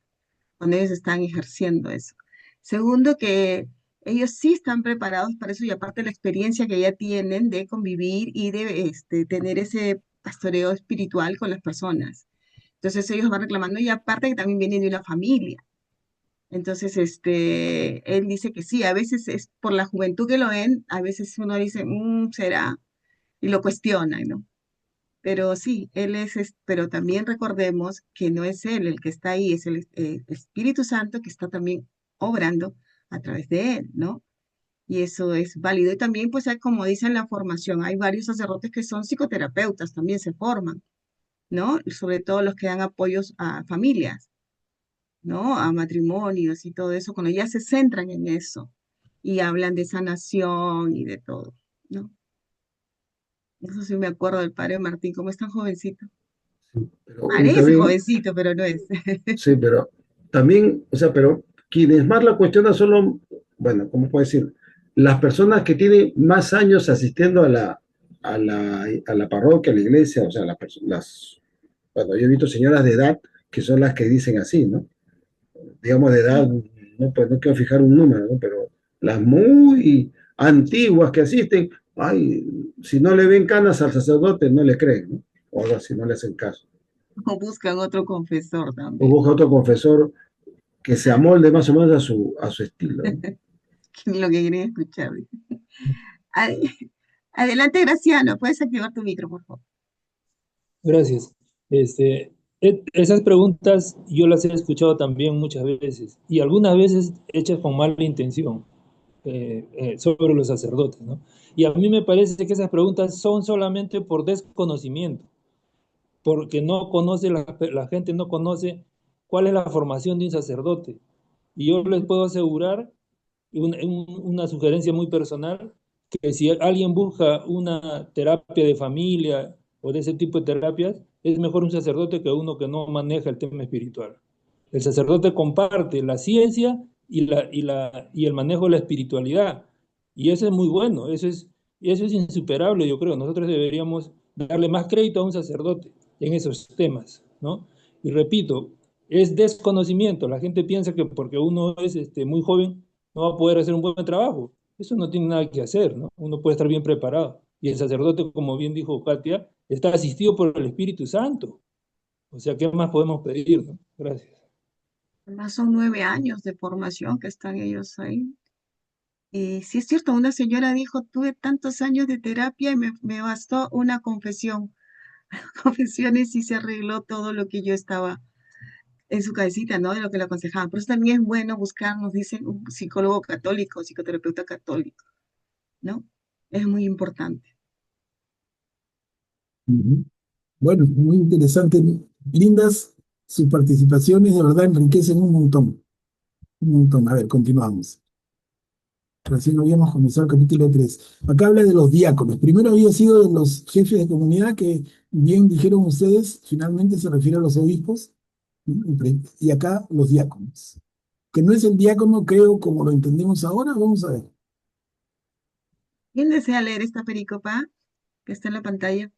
cuando ellos están ejerciendo eso. Segundo, que ellos sí están preparados para eso y aparte la experiencia que ya tienen de convivir y de tener ese pastoreo espiritual con las personas. Entonces ellos van reclamando y aparte que también vienen de una familia. Entonces, él dice que sí, a veces es por la juventud que lo ven, a veces uno dice, será, y lo cuestiona, ¿no? Pero sí, pero también recordemos que no es él el que está ahí, es el Espíritu Santo que está también obrando a través de él, ¿no? Y eso es válido. Y también, pues, como dice en la formación, hay varios sacerdotes que son psicoterapeutas, también se forman, ¿no? Sobre todo los que dan apoyos a familias, ¿no? A matrimonios y todo eso, cuando ya se centran en eso y hablan de sanación y de todo, ¿no? Eso sí me acuerdo del padre Martín, como es tan jovencito. Y Parece también, jovencito, pero no es. sí, pero también, o sea, pero quienes más la cuestionan son los, bueno, ¿cómo puedo decir? Las personas que tienen más años asistiendo a la parroquia, a la iglesia, o sea, bueno, yo he visto señoras de edad que son las que dicen así, ¿no? Digamos de edad, no, pues no quiero fijar un número, ¿no? Pero las muy antiguas que asisten, ay, si no le ven canas al sacerdote, no le creen, ¿no? O algo así, no le hacen caso. O buscan otro confesor O también. busca otro confesor que se amolde más o menos a su estilo, ¿no? Lo que quieren escuchar. Ad- Adelante, Graciano. Puedes activar tu micro, por favor. Gracias. Esas preguntas yo las he escuchado también muchas veces y algunas veces hechas con mala intención sobre los sacerdotes, ¿no? Y a mí me parece que esas preguntas son solamente por desconocimiento, porque no conoce la gente no conoce cuál es la formación de un sacerdote. Y yo les puedo asegurar, una sugerencia muy personal, que si alguien busca una terapia de familia o de ese tipo de terapias, es mejor un sacerdote que uno que no maneja el tema espiritual. El sacerdote comparte la ciencia y el manejo de la espiritualidad. Y eso es muy bueno, eso es insuperable, yo creo. Nosotros deberíamos darle más crédito a un sacerdote en esos temas, ¿no? Y repito, es desconocimiento. La gente piensa que porque uno es muy joven no va a poder hacer un buen trabajo. Eso no tiene nada que hacer, ¿no? Uno puede estar bien preparado. Y el sacerdote, como bien dijo Katia, está asistido por el Espíritu Santo. O sea, ¿qué más podemos pedir, no? Gracias. Además son 9 años de formación que están ellos ahí. Y sí es cierto, una señora dijo, tuve tantos años de terapia y me bastó una confesión. Confesiones y se arregló todo lo que yo estaba en su cabecita, ¿no? De lo que le aconsejaban. Por eso también es bueno buscar, nos dicen, un psicólogo católico, psicoterapeuta católico, ¿no? Es muy importante. Ujú. Bueno, muy interesante. Lindas sus participaciones, de verdad enriquecen un montón. Un montón. A ver, continuamos. Recién habíamos comenzado el capítulo 3. Acá habla de los diáconos. Primero había sido de los jefes de comunidad que, bien dijeron ustedes, finalmente se refiere a los obispos, ¿no? Y acá los diáconos. Que no es el diácono, creo, como lo entendemos ahora, vamos a ver. ¿Quién desea leer esta pericopa que está en la pantalla?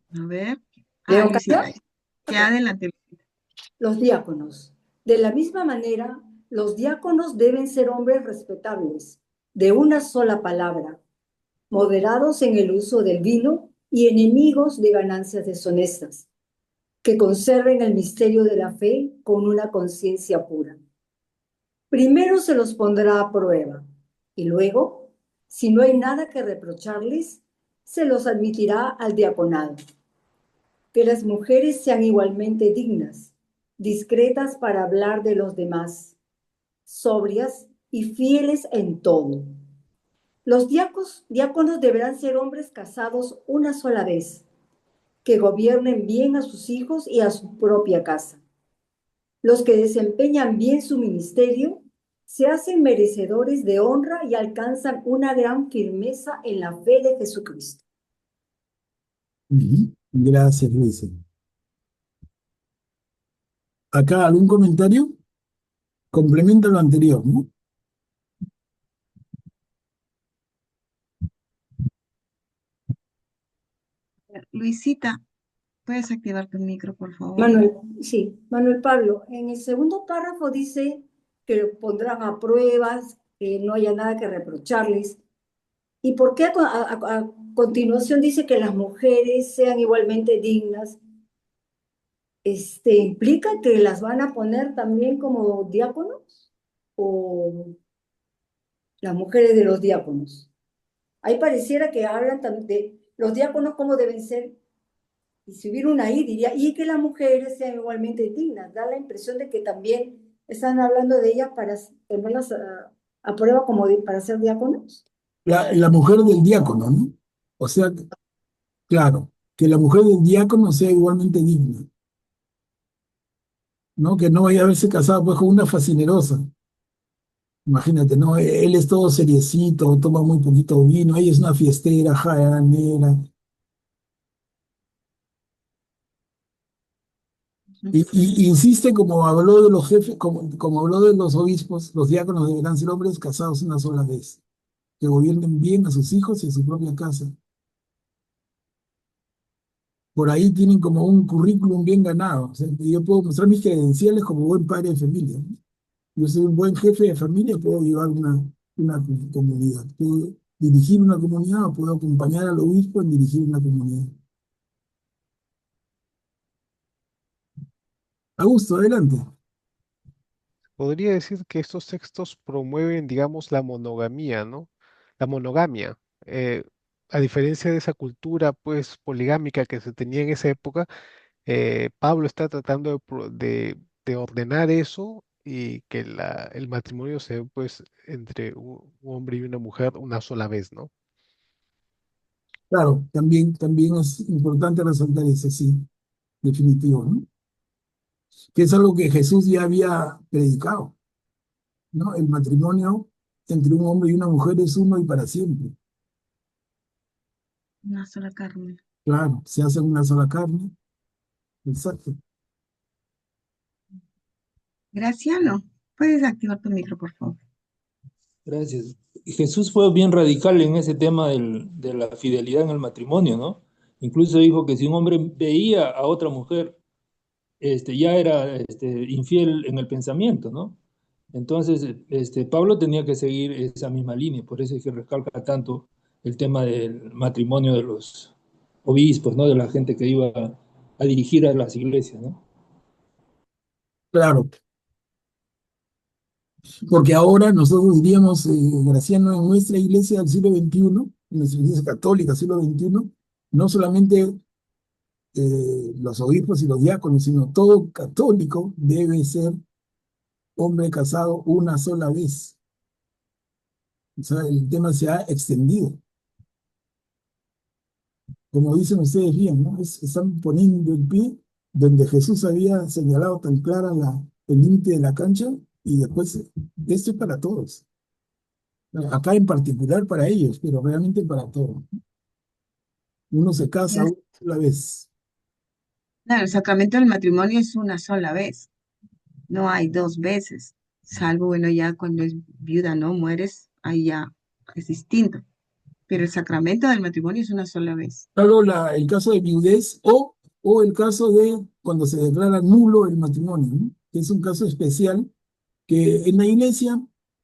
A ver. Ah, ¿Leo Luisita, Katia? Ok. ya adelante. Los diáconos. De la misma manera, los diáconos deben ser hombres respetables, de una sola palabra, moderados en el uso del vino y enemigos de ganancias deshonestas, que conserven el misterio de la fe con una conciencia pura. Primero se los pondrá a prueba y luego, si no hay nada que reprocharles, se los admitirá al diaconado. Que las mujeres sean igualmente dignas, discretas para hablar de los demás, sobrias y fieles en todo. Los diáconos deberán ser hombres casados una sola vez, que gobiernen bien a sus hijos y a su propia casa. Los que desempeñan bien su ministerio se hacen merecedores de honra y alcanzan una gran firmeza en la fe de Jesucristo. Ujú. Gracias, Luis. Acá algún comentario complementa lo anterior, ¿no? Luisita, ¿puedes activar tu micro, por favor? Manuel, sí, Manuel Pablo, en el segundo párrafo dice que lo pondrán a pruebas, que no haya nada que reprocharles. ¿Y por qué a continuación dice que las mujeres sean igualmente dignas? ¿Implica que las van a poner también como diáconos? ¿O las mujeres de los diáconos? Ahí pareciera que hablan también de los diáconos cómo deben ser. Y si hubiera una I, diría, y que las mujeres sean igualmente dignas. Da la impresión de que también están hablando de ellas para ponerlas a prueba como para ser diáconos. La mujer del diácono, ¿no? O sea, claro, que la mujer del diácono sea igualmente digna, ¿no? Que no vaya a haberse casado pues con una fascinerosa. Imagínate, ¿no? Él es todo seriecito, toma muy poquito vino, ella es una fiestera, jayanera. Y insiste, como habló de los jefes, como habló de los obispos, los diáconos deberán ser hombres casados una sola vez, que gobiernen bien a sus hijos y a su propia casa. Por ahí tienen como un currículum bien ganado. O sea, yo puedo mostrar mis credenciales como buen padre de familia, ¿no? Yo soy un buen jefe de familia, puedo llevar una comunidad. Puedo dirigir una comunidad o puedo acompañar al obispo en dirigir una comunidad. Augusto, adelante. Podría decir que estos textos promueven, digamos, la monogamía, ¿no? La monogamia. eh, a diferencia de esa cultura, pues, poligámica que se tenía en esa época, Pablo está tratando de ordenar eso y que el matrimonio se dé, pues, entre un hombre y una mujer una sola vez, ¿no? Claro, también es importante resaltar eso, sí, definitivo, ¿no? Que es algo que Jesús ya había predicado, ¿no? El matrimonio entre un hombre y una mujer es uno y para siempre. Una sola carne. Claro, se hacen una sola carne. Exacto. Graciano, puedes activar tu micro, por favor. Gracias. Jesús fue bien radical en ese tema de la fidelidad en el matrimonio, ¿no? Incluso dijo que si un hombre veía a otra mujer, ya era infiel en el pensamiento, ¿no? Entonces, Pablo tenía que seguir esa misma línea, por eso es que recalca tanto el tema del matrimonio de los obispos, ¿no? De la gente que iba a dirigir a las iglesias, ¿no? Claro, porque ahora nosotros diríamos, Graciano, en nuestra iglesia del siglo XXI, en nuestra iglesia católica del siglo XXI, no solamente los obispos y los diáconos, sino todo católico debe ser hombre casado una sola vez. O sea, el tema se ha extendido. Como dicen ustedes bien, ¿no? Están poniendo el pie donde Jesús había señalado tan clara el límite de la cancha y después esto es para todos. Acá en particular para ellos, pero realmente para todos. Uno se casa una sola vez. Claro, el sacramento del matrimonio es una sola vez, no hay dos veces, salvo, bueno, ya cuando es viuda, ¿no? Mueres, ahí ya es distinto, pero el sacramento del matrimonio es una sola vez. Claro, el caso de viudez o el caso de cuando se declara nulo el matrimonio, ¿no? Que es un caso especial que en la iglesia,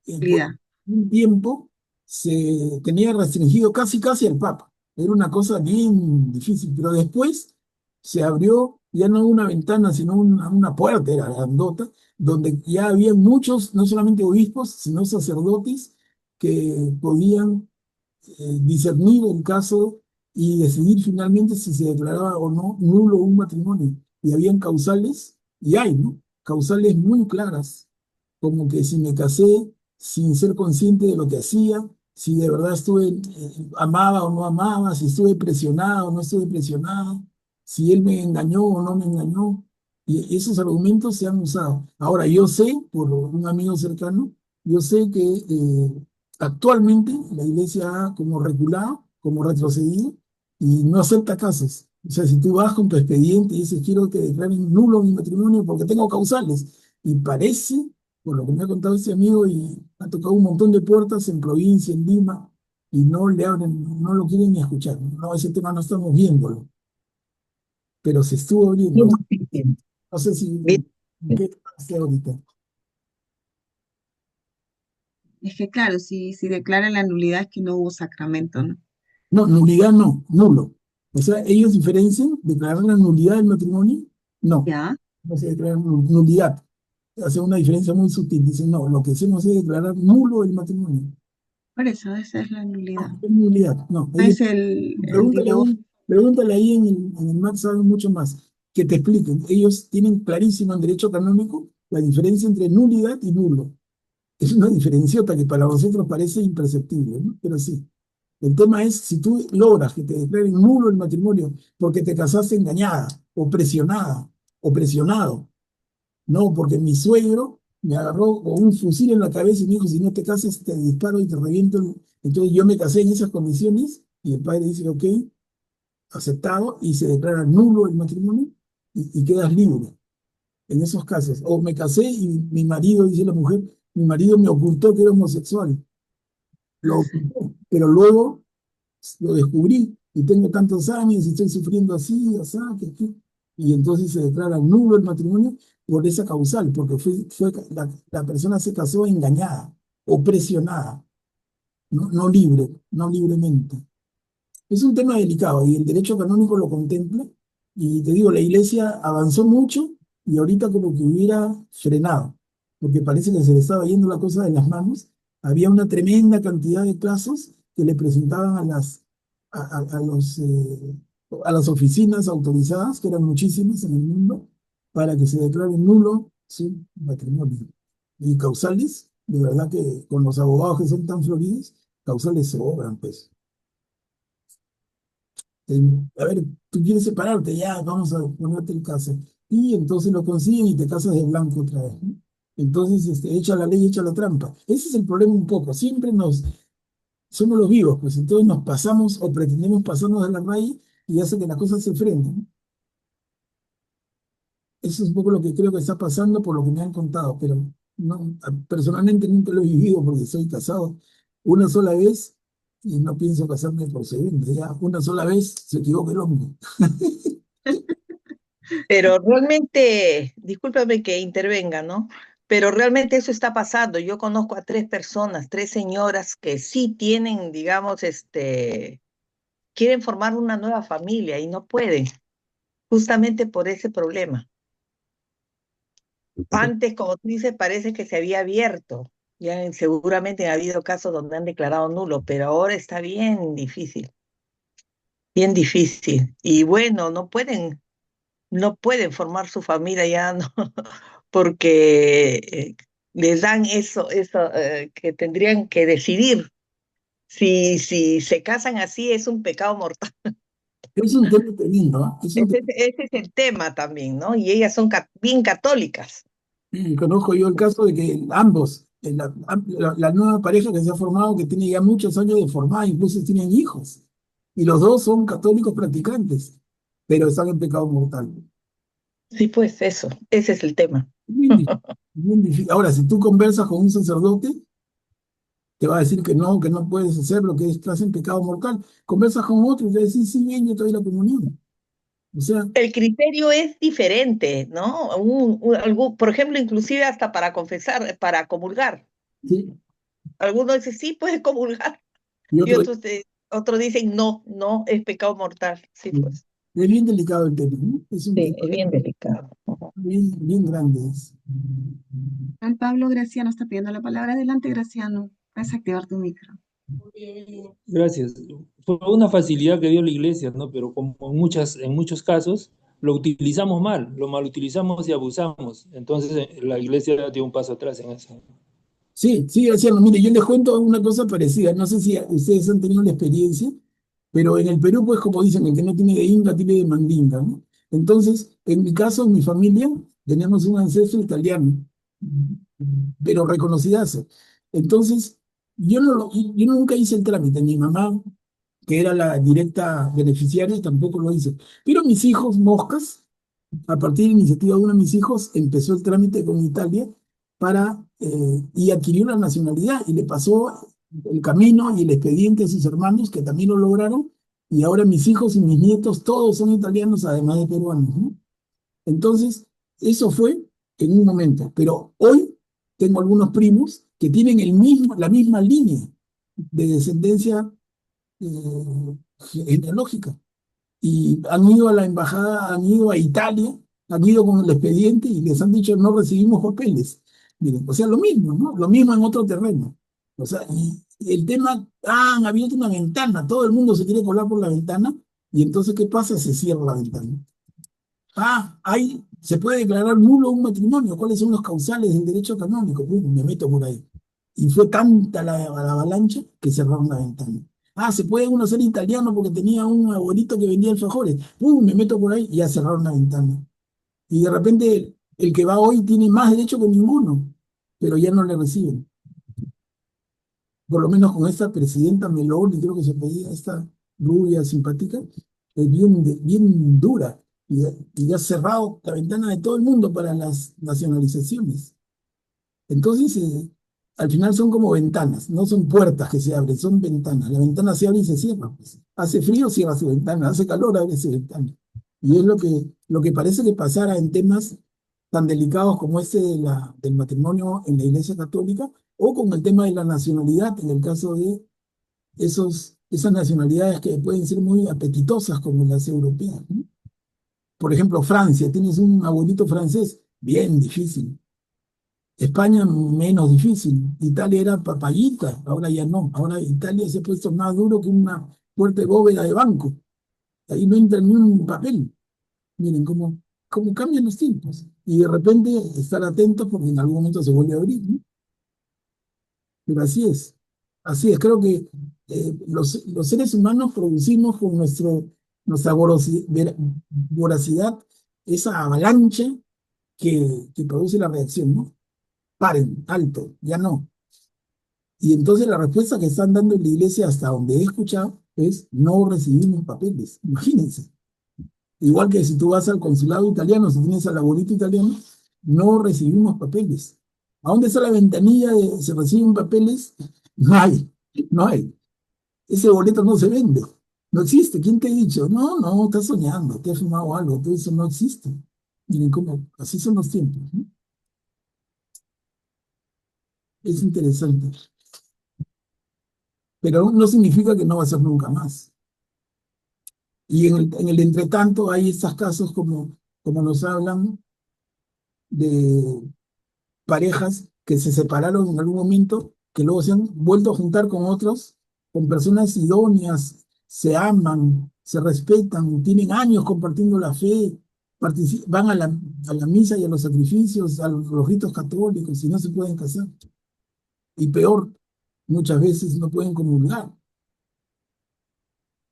por Realidad. un tiempo, se tenía restringido casi casi al Papa. Era una cosa bien difícil, pero después se abrió ya no una ventana, sino una puerta, era grandota, donde ya había muchos, no solamente obispos, sino sacerdotes que podían discernir el caso y decidir finalmente si se declaraba o no nulo un matrimonio. Y habían causales, y hay, ¿no? Causales muy claras, como que si me casé sin ser consciente de lo que hacía, si de verdad estuve, amaba o no amaba, si estuve presionada o no estuve presionada, si él me engañó o no me engañó. Y esos argumentos se han usado. Ahora, yo sé, por un amigo cercano, yo sé que actualmente la iglesia ha como reculado, como retrocedido, y no acepta casos. O sea, si tú vas con tu expediente y dices, quiero que declaren nulo mi matrimonio porque tengo causales, y parece, por lo que me ha contado este amigo, y ha tocado un montón de puertas en provincia, en Lima, y no le abren, no lo quieren ni escuchar. No, ese tema no estamos viéndolo, pero se estuvo abriendo. No sé si, Mira, ¿qué hace ahorita? Es que claro, si declaran la nulidad es que no hubo sacramento, ¿no? No, nulidad no, nulo. O sea, ellos diferencian declarar la nulidad del matrimonio. No, ¿Ya? no se declara nulidad. Hace una diferencia muy sutil. Dicen, no, lo que hacemos es declarar nulo el matrimonio. Por eso, esa es la No, nulidad. es nulidad. No, No ellos, es el pregúntale divorcio. ahí, pregúntale ahí en el MAC, saben mucho más. Que te expliquen. Ellos tienen clarísimo en derecho canónico la diferencia entre nulidad y nulo. Es una diferenciota que para vosotros parece imperceptible, ¿no? Pero sí. El tema es si tú logras que te declaren nulo el matrimonio porque te casaste engañada o presionada o presionado. No, porque mi suegro me agarró con un fusil en la cabeza y me dijo, si no te casas te disparo y te reviento. Entonces yo me casé en esas condiciones y el padre dice, ok, aceptado, y se declara nulo el matrimonio y quedas libre en esos casos. O me casé y mi marido, dice la mujer, mi marido me ocultó que era homosexual. Lo ocultó, pero luego lo descubrí y tengo tantos años y estoy sufriendo así, así, que aquí. Y entonces se declara nulo el matrimonio por esa causal, porque la persona se casó engañada o presionada, no, no libre, no libremente. Es un tema delicado y el derecho canónico lo contempla. Y te digo, la iglesia avanzó mucho y ahorita como que hubiera frenado, porque parece que se le estaba yendo la cosa de las manos. Había una tremenda cantidad de casos que le presentaban a las oficinas autorizadas, que eran muchísimas en el mundo, para que se declare nulo su matrimonio. Y causales, de verdad que con los abogados que son tan floridos, causales sobran, pues. A ver, tú quieres separarte, ya, vamos a ponerte el caso. Y entonces lo consiguen y te casas de blanco otra vez, ¿no? Entonces, echa la ley, echa la trampa. Ese es el problema un poco. Siempre somos los vivos, pues entonces nos pasamos o pretendemos pasarnos de la raya y hace que las cosas se frenen, ¿no? Eso es un poco lo que creo que está pasando por lo que me han contado, pero no, personalmente nunca lo he vivido porque soy casado una sola vez y no pienso casarme por segunda. Ya una sola vez se equivoca el hombre. Pero realmente, discúlpame que intervenga, ¿no? Pero realmente eso está pasando. Yo conozco a tres personas, tres señoras que sí tienen, digamos, quieren formar una nueva familia y no pueden, justamente por ese problema. Antes, como tú dices, parece que se había abierto. Ya seguramente ha habido casos donde han declarado nulo, pero ahora está bien difícil, bien difícil. Y bueno, no pueden formar su familia ya, ¿no? Porque les dan eso, que tendrían que decidir. Si se casan así es un pecado mortal. Es un tema tremendo, ¿ah? Es un Ese es el tema también, ¿no? Y ellas son bien católicas. Conozco yo el caso de que ambos, la nueva pareja que se ha formado, que tiene ya muchos años de formada, incluso tienen hijos, y los dos son católicos practicantes, pero están en pecado mortal. Sí, pues eso, ese es el tema. Bien difícil, bien difícil. Ahora, si tú conversas con un sacerdote, te va a decir que no puedes hacer lo que estás en pecado mortal. Conversas con otro y te dice, sí, bien, yo te doy la comunión. O sea, El criterio es diferente, ¿no? Por ejemplo, inclusive hasta para confesar, para comulgar. sí, Algunos dicen, sí, puedes comulgar. y Y otro, otros dicen, no, no, es pecado mortal. Sí, pues. es bien delicado el tema, ¿no? Es un Sí, tema es bien delicado. Ujú. bien, bien grande. Al Pablo Graciano está pidiendo la palabra. Adelante, Graciano. Puedes activar tu micro. Gracias. Fue una facilidad que dio la iglesia, ¿no? Pero como en muchos casos lo utilizamos mal, lo mal utilizamos y abusamos. Entonces la iglesia dio un paso atrás en eso. Sí, sí, Graciano, mire, yo les cuento una cosa parecida. No sé si ustedes han tenido la experiencia, pero en el Perú, pues como dicen, el que no tiene de Inca tiene de Mandinga, ¿no? Entonces, en mi caso, en mi familia, tenemos un ancestro italiano, pero reconocidazo. Entonces, yo nunca hice el trámite. Mi mamá, que era la directa beneficiaria, tampoco lo hizo. Pero mis hijos, moscas, a partir de iniciativa de uno de mis hijos, empezó el trámite con Italia y adquirió la nacionalidad y le pasó el camino y el expediente a sus hermanos que también lo lograron y ahora mis hijos y mis nietos todos son italianos además de peruanos, ¿no? Entonces, eso fue en un momento, pero hoy tengo algunos primos que tienen la misma línea de descendencia eh, genealógica y han ido a la embajada, han ido a Italia, han ido con el expediente y les han dicho no recibimos papeles. Miren, o sea, lo mismo, ¿no? Lo mismo en otro terreno. O sea, y el tema, han abierto una ventana, todo el mundo se quiere colar por la ventana y entonces, ¿qué pasa? Se cierra la ventana. Se puede declarar nulo un matrimonio. ¿Cuáles son los causales del derecho canónico? Me meto por ahí. Y fue tanta la avalancha que cerraron la ventana. Se puede uno ser italiano porque tenía un abuelito que vendía alfajores. Me meto por ahí y ya cerraron la ventana. Y de repente el que va hoy tiene más derecho que ninguno, pero ya no le reciben. Por lo menos con esta presidenta Meloni, creo que se pedía, esta rubia simpática, es bien dura y ha cerrado la ventana de todo el mundo para las nacionalizaciones. Entonces, al final son como ventanas, no son puertas que se abren, son ventanas. La ventana se abre y se cierra, pues. Hace frío, cierra su ventana, hace calor, abre su ventana. Y es lo que parece que pasara en temas tan delicados como este del matrimonio en la Iglesia Católica, o con el tema de la nacionalidad, en el caso de esas nacionalidades que pueden ser muy apetitosas como las europeas, ¿no? Por ejemplo, Francia, tienes un abuelito francés, bien difícil. España menos difícil. Italia era papayita, ahora ya no. Ahora Italia se ha puesto más duro que una fuerte bóveda de banco. Ahí no entra ni un papel. Miren cómo cambian los tiempos. Y de repente estar atentos porque en algún momento se vuelve a abrir, ¿no? Pero así es. Así es. Creo que los seres humanos producimos con nuestra voracidad esa avalancha que produce la reacción, ¿no? Paren, alto, ya no. Y entonces la respuesta que están dando en la iglesia, hasta donde he escuchado, es no recibimos papeles. Imagínense. Igual que si tú vas al consulado italiano, si tienes al abuelito italiano, no recibimos papeles. ¿A dónde está la ventanilla de se reciben papeles? No hay, no hay. Ese boleto no se vende, no existe. ¿Quién te ha dicho? No, no, estás soñando, te has fumado algo, todo eso no existe. Miren cómo, así son los tiempos, ¿no? Es interesante, pero no significa que no va a ser nunca más. Y en el entretanto hay estos casos como nos hablan de parejas que se separaron en algún momento, que luego se han vuelto a juntar con otros, con personas idóneas, se aman, se respetan, tienen años compartiendo la fe, van a la misa y a los sacrificios, a los ritos católicos y no se pueden casar. Y peor, muchas veces no pueden comulgar.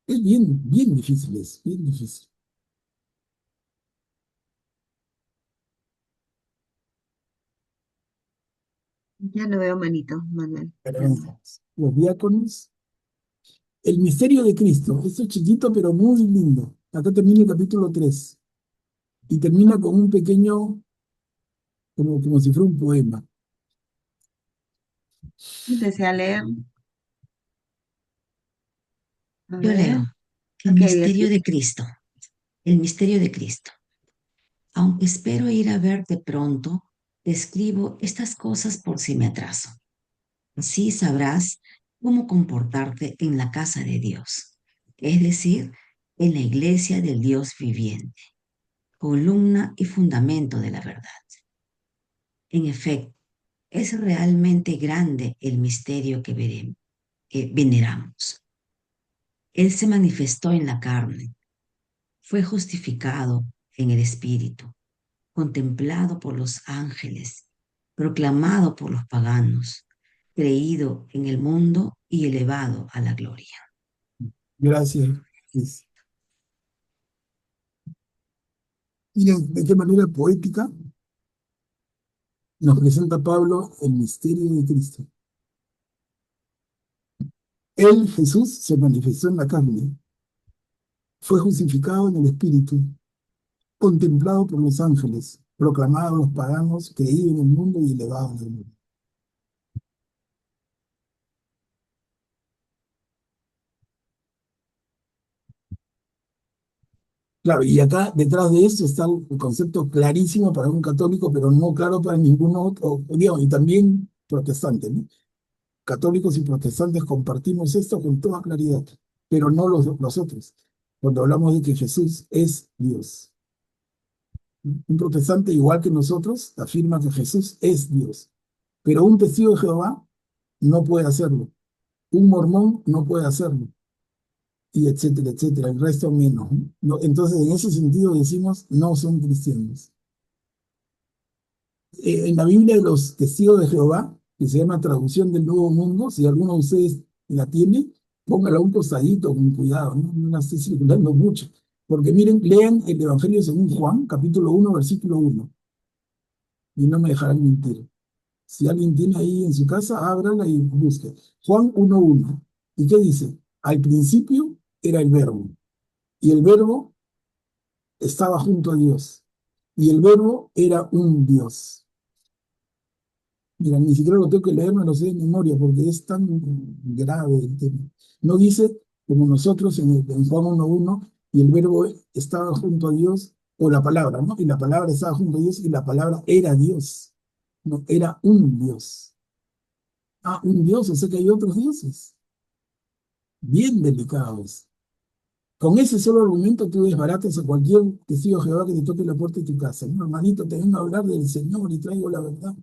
Es bien, bien difícil eso, bien difícil. Ya lo veo, manito, Manuel. Pero los diáconos, el misterio de Cristo, esto es chiquito pero muy lindo. Acá termina el capítulo 3 y termina con un pequeño, como si fuera un poema. Desea leer. A Yo ver. leo el Ok, misterio Beatriz. de Cristo, el misterio de Cristo. Aunque espero ir a verte pronto, te escribo estas cosas por si me atraso. Así sabrás cómo comportarte en la casa de Dios, es decir, en la iglesia del Dios viviente, columna y fundamento de la verdad. En efecto, es realmente grande el misterio que veneramos. Él se manifestó en la carne, fue justificado en el Espíritu, contemplado por los ángeles, proclamado por los paganos, creído en el mundo y elevado a la gloria. Gracias. Miren de qué manera poética nos presenta Pablo el misterio de Cristo. Él, Jesús, se manifestó en la carne, fue justificado en el Espíritu, contemplado por los ángeles, proclamado a los paganos, creído en el mundo y elevado a la gloria. Claro, y acá detrás de esto está el concepto clarísimo para un católico, pero no claro para ningún otro, digamos, y también protestante, ¿no? Católicos y protestantes compartimos esto con toda claridad, pero no los otros, cuando hablamos de que Jesús es Dios. Un protestante, igual que nosotros, afirma que Jesús es Dios, pero un testigo de Jehová no puede hacerlo, un mormón no puede hacerlo, y etcétera, etcétera, el resto menos, ¿no? Entonces, en ese sentido decimos, no son cristianos. En la Biblia de los testigos de Jehová, que se llama Traducción del Nuevo Mundo, si alguno de ustedes la tiene, póngala a un costadito con cuidado, ¿no? No la esté circulando mucho. Porque miren, lean el Evangelio según Juan, capítulo 1, versículo 1, y no me dejarán mentir. Si alguien tiene ahí en su casa, ábrala y busque. Juan 1:1. ¿Y qué dice? Al principio era el verbo, y el verbo estaba junto a Dios, y el verbo era un Dios. Mira, ni siquiera lo tengo que leer, me lo sé de memoria, porque es tan grave el tema. No dice, como nosotros en Juan 1:1, y el verbo estaba junto a Dios, o la palabra, ¿no? Y la palabra estaba junto a Dios, y la palabra era Dios. No, era un Dios. Ah, un Dios, o sea que hay otros dioses. Bien delicados. Con ese solo argumento tú desbaratas a cualquier testigo de Jehová que te toque la puerta de tu casa. No, hermanito, te vengo a hablar del Señor y traigo la verdad.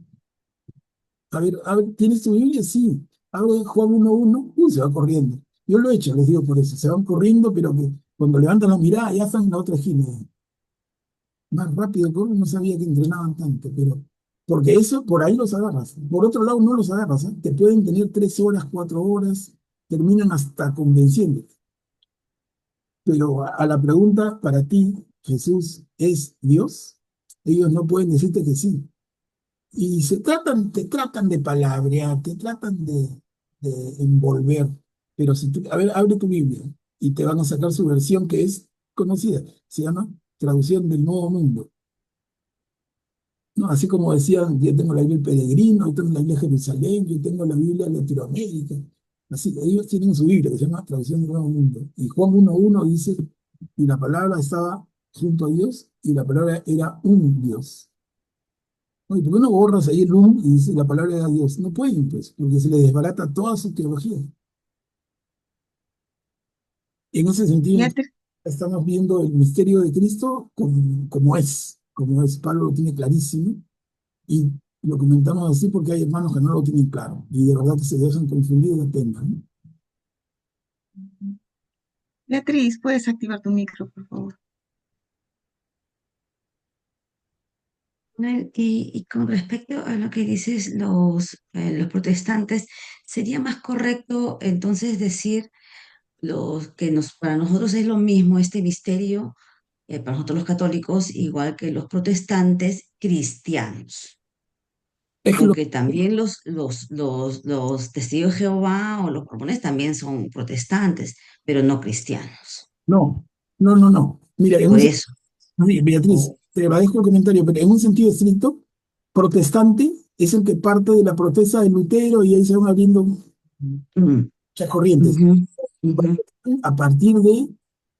A ver, ¿tienes tu Biblia? Sí. Abre Juan 1:1, se va corriendo. Yo lo he hecho, les digo por eso. Se van corriendo, pero que cuando levantan la mirada ya están en la otra esquina. Más rápido corren, no sabía que entrenaban tanto, pero porque eso por ahí los agarras. Por otro lado, no los agarras, ¿eh? Te pueden tener 3 horas, 4 horas, terminan hasta convenciéndote. Pero a la pregunta, para ti, ¿Jesús es Dios? Ellos no pueden decirte que sí. Y te tratan de palabrear, te tratan de de envolver. Pero si tú, a ver, abre tu Biblia y te van a sacar su versión que es conocida. Se llama Traducción del Nuevo Mundo. ¿No? Así como decían, yo tengo la Biblia Peregrino, yo tengo la Biblia Jerusalén, yo tengo la Biblia de Latinoamérica. Así, ellos tienen su Biblia que se llama Traducción del Nuevo Mundo. Y Juan 1:1 dice, y la palabra estaba junto a Dios, y la palabra era un Dios. Oye, ¿por qué no borras ahí el un y dice la palabra era Dios? No pueden, pues, porque se les desbarata toda su teología. En ese sentido, Beatriz, estamos viendo el misterio de Cristo como es. Pablo lo tiene clarísimo. Y lo comentamos así porque hay hermanos que no lo tienen claro y de verdad que se dejan confundir la pena, ¿no? Beatriz, puedes activar tu micro, por favor. Y con respecto a lo que dices, los protestantes, sería más correcto entonces decir para nosotros es lo mismo este misterio, para nosotros los católicos, igual que los protestantes cristianos, Es que porque también los testigos de Jehová o los mormones también son protestantes, pero no cristianos. no, no, no, no. Mira, Por eso. oye, Beatriz, Oh, te agradezco el comentario, pero en un sentido estricto, protestante es el que parte de la protesta de Lutero y ahí se van abriendo mm, muchas corrientes. ujú, ujú. A partir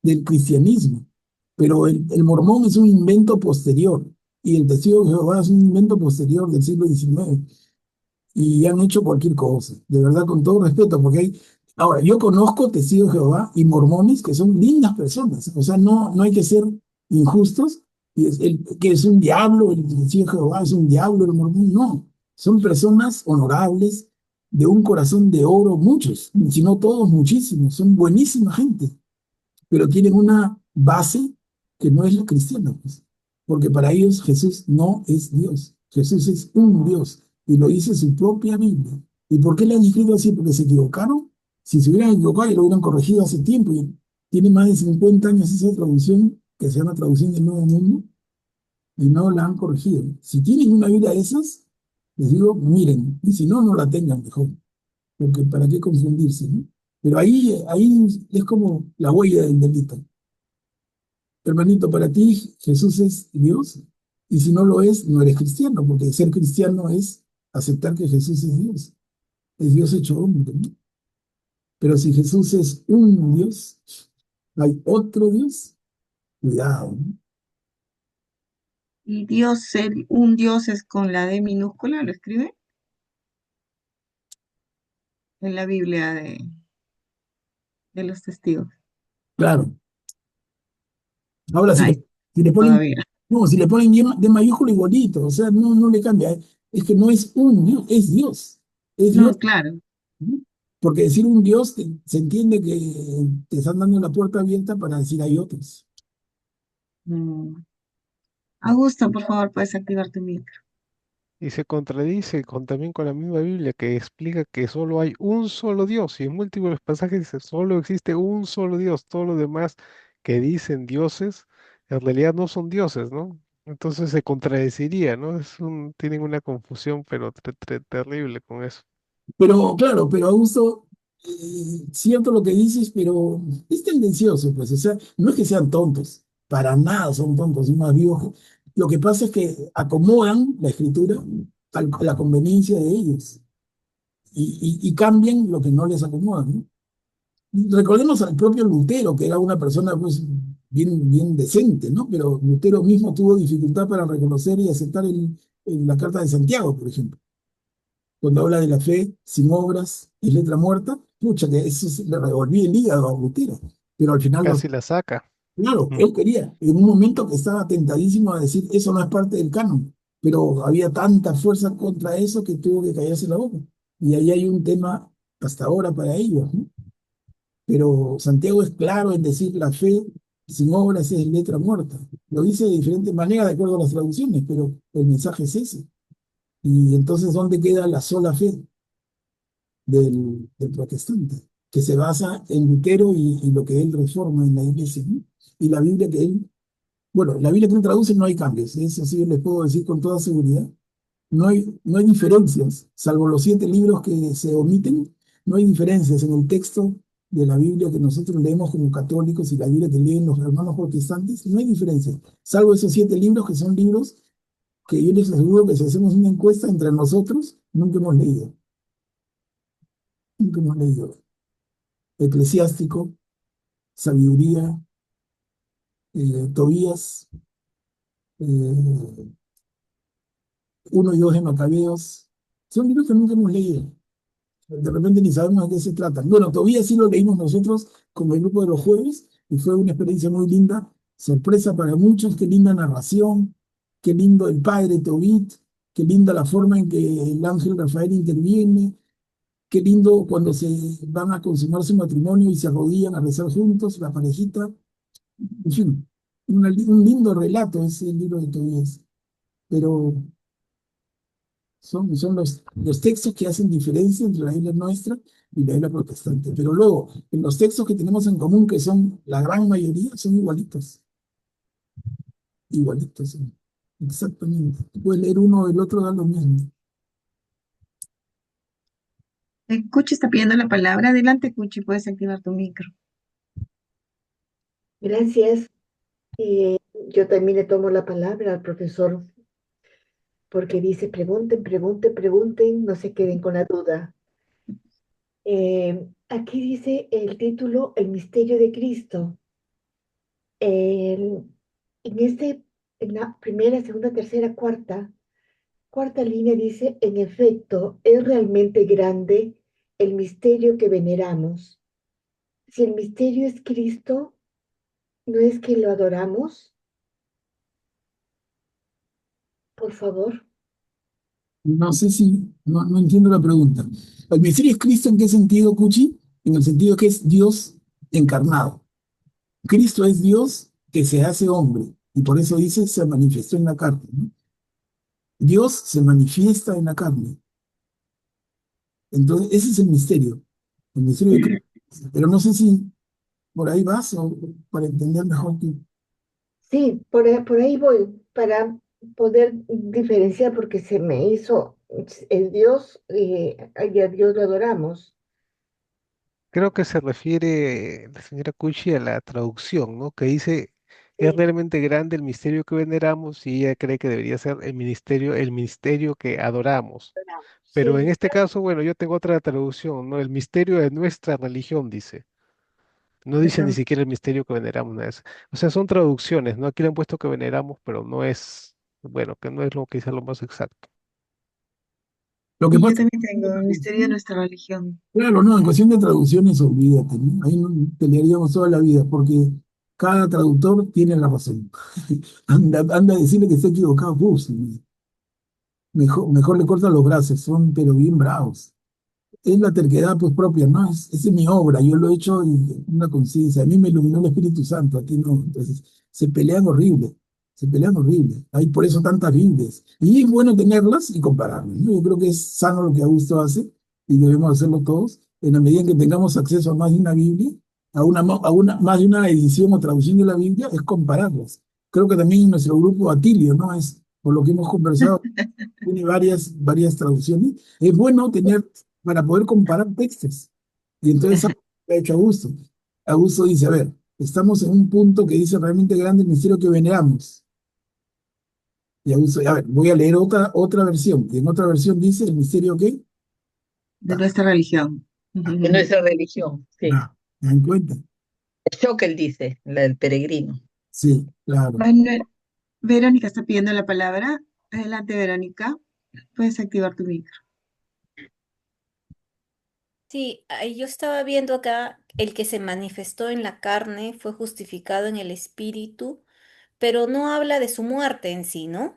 del cristianismo. Pero el mormón es un invento posterior y el testigo de Jehová es un invento posterior del siglo XIX y han hecho cualquier cosa, de verdad, con todo respeto, porque hay... Ahora, yo conozco testigos de Jehová y mormones que son lindas personas, o sea, no hay que ser injustos, y que es un diablo, el testigo de Jehová es un diablo, el mormón, no, son personas honorables, de un corazón de oro, muchos, si no todos, muchísimos, son buenísima gente, pero tienen una base que no es la cristiana, pues, porque para ellos Jesús no es Dios, Jesús es un Dios, y lo dice su propia Biblia. ¿Y por qué le han escrito así? Porque se equivocaron. Si se hubieran equivocado, ya lo hubieran corregido hace tiempo. Y tiene más de 50 años esa traducción, que se llama Traducción del Nuevo Mundo, y no la han corregido. Si tienen una Biblia de esas, les digo, miren, y si no, no la tengan mejor, porque para qué confundirse, ¿no? Pero ahí es como la huella del delito. Hermanito, para ti Jesús es Dios, y si no lo es, no eres cristiano, porque ser cristiano es aceptar que Jesús es Dios hecho hombre, ¿no? Pero si Jesús es un Dios, hay otro Dios, cuidado, ¿no? Y Dios, ser un Dios es con la D minúscula, lo escribe en la Biblia de los testigos. Claro. Ahora, Ay, si le ponen, todavía. no, si le ponen de mayúscula igualito, o sea, no le cambia. Es que no es un Dios, es Dios. Es No, Dios, claro. ¿no? Porque decir un Dios se entiende que te están dando la puerta abierta para decir hay otros. Mm. Augusto, por favor, puedes activar tu micro. Y se contradice también con la misma Biblia que explica que solo hay un solo Dios. Y en múltiples pasajes dice, solo existe un solo Dios. Todos los demás que dicen dioses, en realidad no son dioses, ¿no? Entonces se contradeciría, ¿no? Tienen una confusión, pero terrible con eso. Pero claro, pero Augusto, cierto lo que dices, pero es tendencioso, pues, o sea, no es que sean tontos, para nada son tontos, son más vivos. Lo que pasa es que acomodan la escritura a la conveniencia de ellos y cambian lo que no les acomoda, ¿no? Recordemos al propio Lutero, que era una persona pues bien decente, ¿no? Pero Lutero mismo tuvo dificultad para reconocer y aceptar la Carta de Santiago, por ejemplo, cuando habla de la fe sin obras es letra muerta, pucha, que eso le revolvía el hígado a Lutero. Pero al final, Casi la saca. claro, Mm. él quería, en un momento que estaba tentadísimo a decir, eso no es parte del canon, pero había tanta fuerza contra eso que tuvo que callarse la boca. Y ahí hay un tema hasta ahora para ellos, ¿no? Pero Santiago es claro en decir la fe sin obras es letra muerta. Lo dice de diferentes maneras de acuerdo a las traducciones, pero el mensaje es ese. Y entonces, ¿dónde queda la sola fe del protestante? Que se basa en Lutero y lo que él reforma en la iglesia, ¿no? Y la Biblia que él, bueno, la Biblia que él traduce no hay cambios, eso sí les puedo decir con toda seguridad. No hay diferencias, salvo los 7 libros que se omiten, No hay diferencias en el texto de la Biblia que nosotros leemos como católicos y la Biblia que leen los hermanos protestantes, no hay diferencia, salvo esos 7 libros que son libros que yo les aseguro que si hacemos una encuesta entre nosotros, nunca hemos leído, nunca hemos leído. Eclesiástico, Sabiduría, Tobías, eh, 1 y 2 de Macabeos, son libros que nunca hemos leído. De repente ni sabemos de qué se trata. Bueno, todavía sí lo leímos nosotros como el grupo de los jueves y fue una experiencia muy linda, sorpresa para muchos, qué linda narración, qué lindo el padre Tobit, qué linda la forma en que el ángel Rafael interviene, qué lindo cuando se van a consumar su matrimonio y se arrodillan a rezar juntos, la parejita, en fin, un lindo relato ese libro de Tobías, pero son los textos que hacen diferencia entre la Biblia nuestra y la Biblia protestante. Pero luego, en los textos que tenemos en común, que son la gran mayoría, son igualitos. Igualitos, sí. Exactamente. Puedes leer uno o el otro, da lo mismo. Cuchi está pidiendo la palabra. Adelante, Cuchi, puedes activar tu micro. Gracias. Yo también le tomo la palabra al profesor porque dice, pregunten, pregunten, pregunten, no se queden con la duda. Aquí dice el título, El misterio de Cristo. El- en en la primera, segunda, tercera, cuarta línea dice, en efecto, es realmente grande el misterio que veneramos. Si el misterio es Cristo, ¿no es que lo adoramos? Por favor. No sé si, no entiendo la pregunta. ¿El misterio es Cristo en qué sentido, Cuchi? En el sentido que es Dios encarnado. Cristo es Dios que se hace hombre, y por eso dice, se manifestó en la carne, ¿no? Dios se manifiesta en la carne. Entonces, ese es el misterio de Cristo. Pero no sé si por ahí vas o para entender mejor que... Sí, por ahí voy, para poder diferenciar, porque se me hizo el Dios, y a Dios lo adoramos. Creo que se refiere la señora Cucci a la traducción, ¿no? Que dice, es Sí, realmente grande el misterio que veneramos y ella cree que debería ser el misterio que adoramos. Pero en sí, este caso, bueno, yo tengo otra traducción, ¿no? El misterio de nuestra religión, dice. No dice ni ajá. siquiera el misterio que veneramos, nada de eso. O sea, son traducciones, ¿no? Aquí le han puesto que veneramos, pero no es, bueno, que no es lo que dice lo más exacto. Lo que Y yo pasa también es tengo que, el misterio de nuestra religión. claro, no, en cuestión de traducciones, olvídate, ¿no? Ahí no pelearíamos toda la vida, porque cada traductor tiene la razón. Anda a decirle que está equivocado, pues, mejor le corta los brazos, son pero bien bravos. Es la terquedad pues propia, ¿no? Es mi obra, yo lo he hecho y una conciencia. A mí me iluminó el Espíritu Santo, a ti no. Entonces, se pelean horrible. Hay por eso tantas Biblias. Y es bueno tenerlas y compararlas, ¿no? Yo creo que es sano lo que Augusto hace y debemos hacerlo todos. En la medida en que tengamos acceso a más de una Biblia, más de una edición o traducción de la Biblia, es compararlas. Creo que también en nuestro grupo Atilio, ¿no? Es por lo que hemos conversado tiene varias traducciones. Es bueno tener para poder comparar textos. Y entonces ha hecho Augusto. Augusto dice, a ver, estamos en un punto que dice realmente grande el misterio que veneramos. Y Augusto, a ver, voy a leer otra versión. Y en otra versión dice el misterio que... De nuestra religión. De nuestra religión, sí. ¿Me dan cuenta? Eso que él dice, la del peregrino. Sí, claro. Manuel, Verónica está pidiendo la palabra. Adelante, Verónica. Puedes activar tu micro. Sí, ahí yo estaba viendo acá, el que se manifestó en la carne fue justificado en el espíritu, pero no habla de su muerte en sí, ¿no?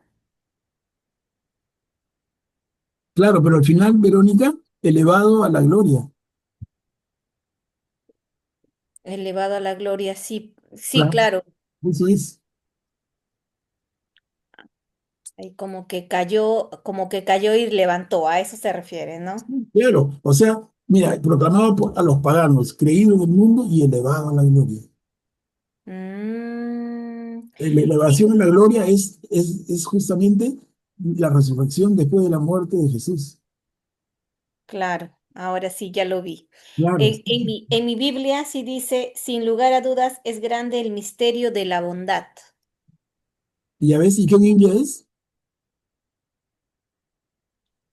Claro, pero al final, Verónica, elevado a la gloria. Elevado a la gloria, sí, sí, Claro, claro. eso es. Ahí como que cayó y levantó, a eso se refiere, ¿no? Claro, o sea, mira, proclamado a los paganos, creído en el mundo y elevado a la gloria. Mm, La sí, elevación a la gloria es justamente la resurrección después de la muerte de Jesús. claro. ahora sí, ya lo vi. Claro. En mi Biblia sí dice, sin lugar a dudas, es grande el misterio de la bondad. Y ya ves, ¿y qué Biblia es?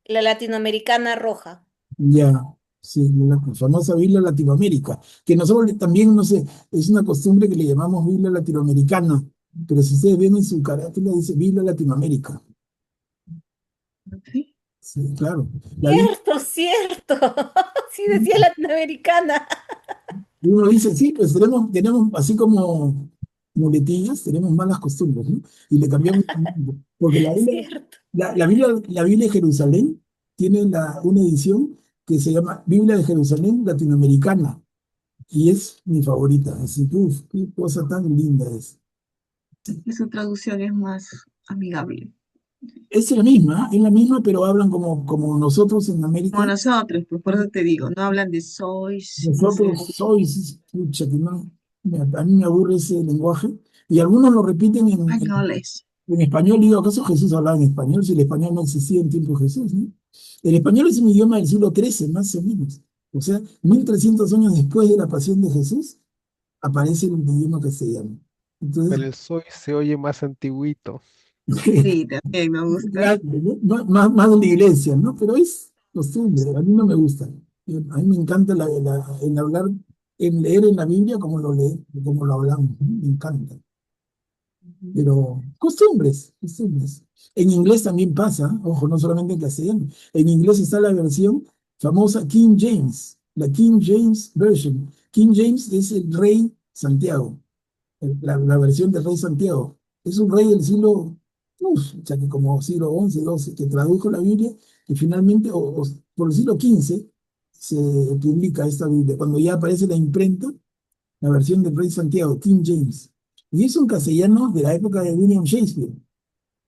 La latinoamericana roja. Ya, sí, la famosa Biblia Latinoamérica, que nosotros también, no sé, es una costumbre que le llamamos Biblia Latinoamericana, pero si ustedes ven en su carátula dice Biblia Latinoamérica. Sí. Sí, claro. La Biblia, Cierto, cierto. Sí decía latinoamericana. uno dice, sí, pues tenemos así como muletillas, tenemos malas costumbres, ¿no? Y le cambiamos el nombre. Porque Cierto. La Biblia de Jerusalén tiene una edición que se llama Biblia de Jerusalén Latinoamericana. Y es mi favorita. Así que, uf, qué cosa tan linda es. Y su traducción es más amigable. Es la misma, pero hablan como nosotros en Como América. nosotros, pues por eso te digo, no hablan de sois, no sé. Nosotros sois, pucha, que no, a mí me aburre ese lenguaje. Y algunos lo repiten Españoles. en español. Digo, ¿acaso Jesús hablaba en español? Si el español no existía en tiempo de Jesús, ¿no? El español es un idioma del siglo XIII, más o menos. O sea, 1300 años después de la pasión de Jesús, aparece el idioma castellano. Pero Entonces, el soy se oye más antiguito. Sí, también me gusta. claro, ¿no? Más de la iglesia, ¿no? Pero es costumbre, a mí no me gusta. A mí me encanta el hablar, el leer en la Biblia como lo lee, como lo hablamos, ¿no? Me encanta. Pero costumbres, costumbres. En inglés también pasa, ojo, no solamente en castellano. En inglés está la versión famosa King James, la King James Version. King James es el rey Santiago, la versión del rey Santiago. Es un rey del siglo, o sea, que como siglo XI, XII, que tradujo la Biblia y finalmente, o por el siglo XV, se publica esta Biblia. Cuando ya aparece la imprenta, la versión del rey Santiago, King James. Y es un castellano de la época de William Shakespeare.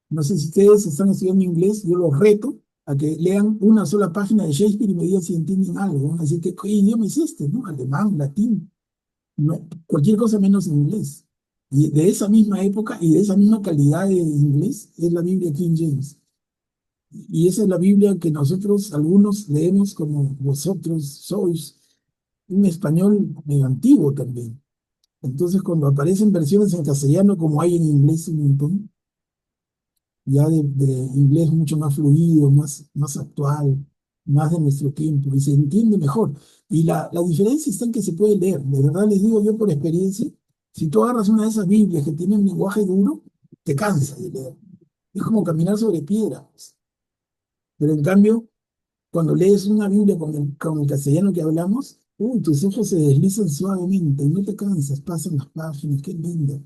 No sé si ustedes están estudiando inglés, yo los reto a que lean una sola página de Shakespeare y me digan si entienden algo, ¿no? Así que, ¿qué idioma es este, no? Alemán, latín, no, cualquier cosa menos en inglés. Y de esa misma época y de esa misma calidad de inglés es la Biblia King James. Y esa es la Biblia que nosotros, algunos, leemos como vosotros sois, un español medio antiguo también. Entonces, cuando aparecen versiones en castellano, como hay en inglés un montón, ya de inglés mucho más fluido, más actual, más de nuestro tiempo, y se entiende mejor. Y la diferencia está en que se puede leer. De verdad les digo yo por experiencia, si tú agarras una de esas Biblias que tienen lenguaje duro, te cansa de leer. Es como caminar sobre piedras. Pero en cambio, cuando lees una Biblia con el castellano que hablamos, uy, tus ojos se deslizan suavemente y no te cansas, pasan las páginas, qué lindo.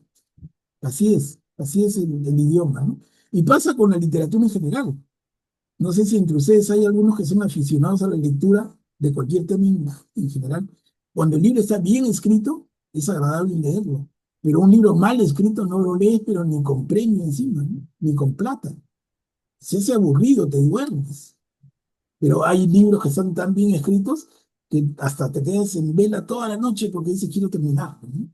Así es el idioma, ¿no? Y pasa con la literatura en general. No sé si entre ustedes hay algunos que son aficionados a la lectura de cualquier tema en general. Cuando el libro está bien escrito, es agradable leerlo. Pero un libro mal escrito no lo lees, pero ni con premio encima, ¿no? Ni con plata. Se hace aburrido, te duermes. Pero hay libros que están tan bien escritos que hasta te quedas en vela toda la noche porque dices quiero terminar, ¿no?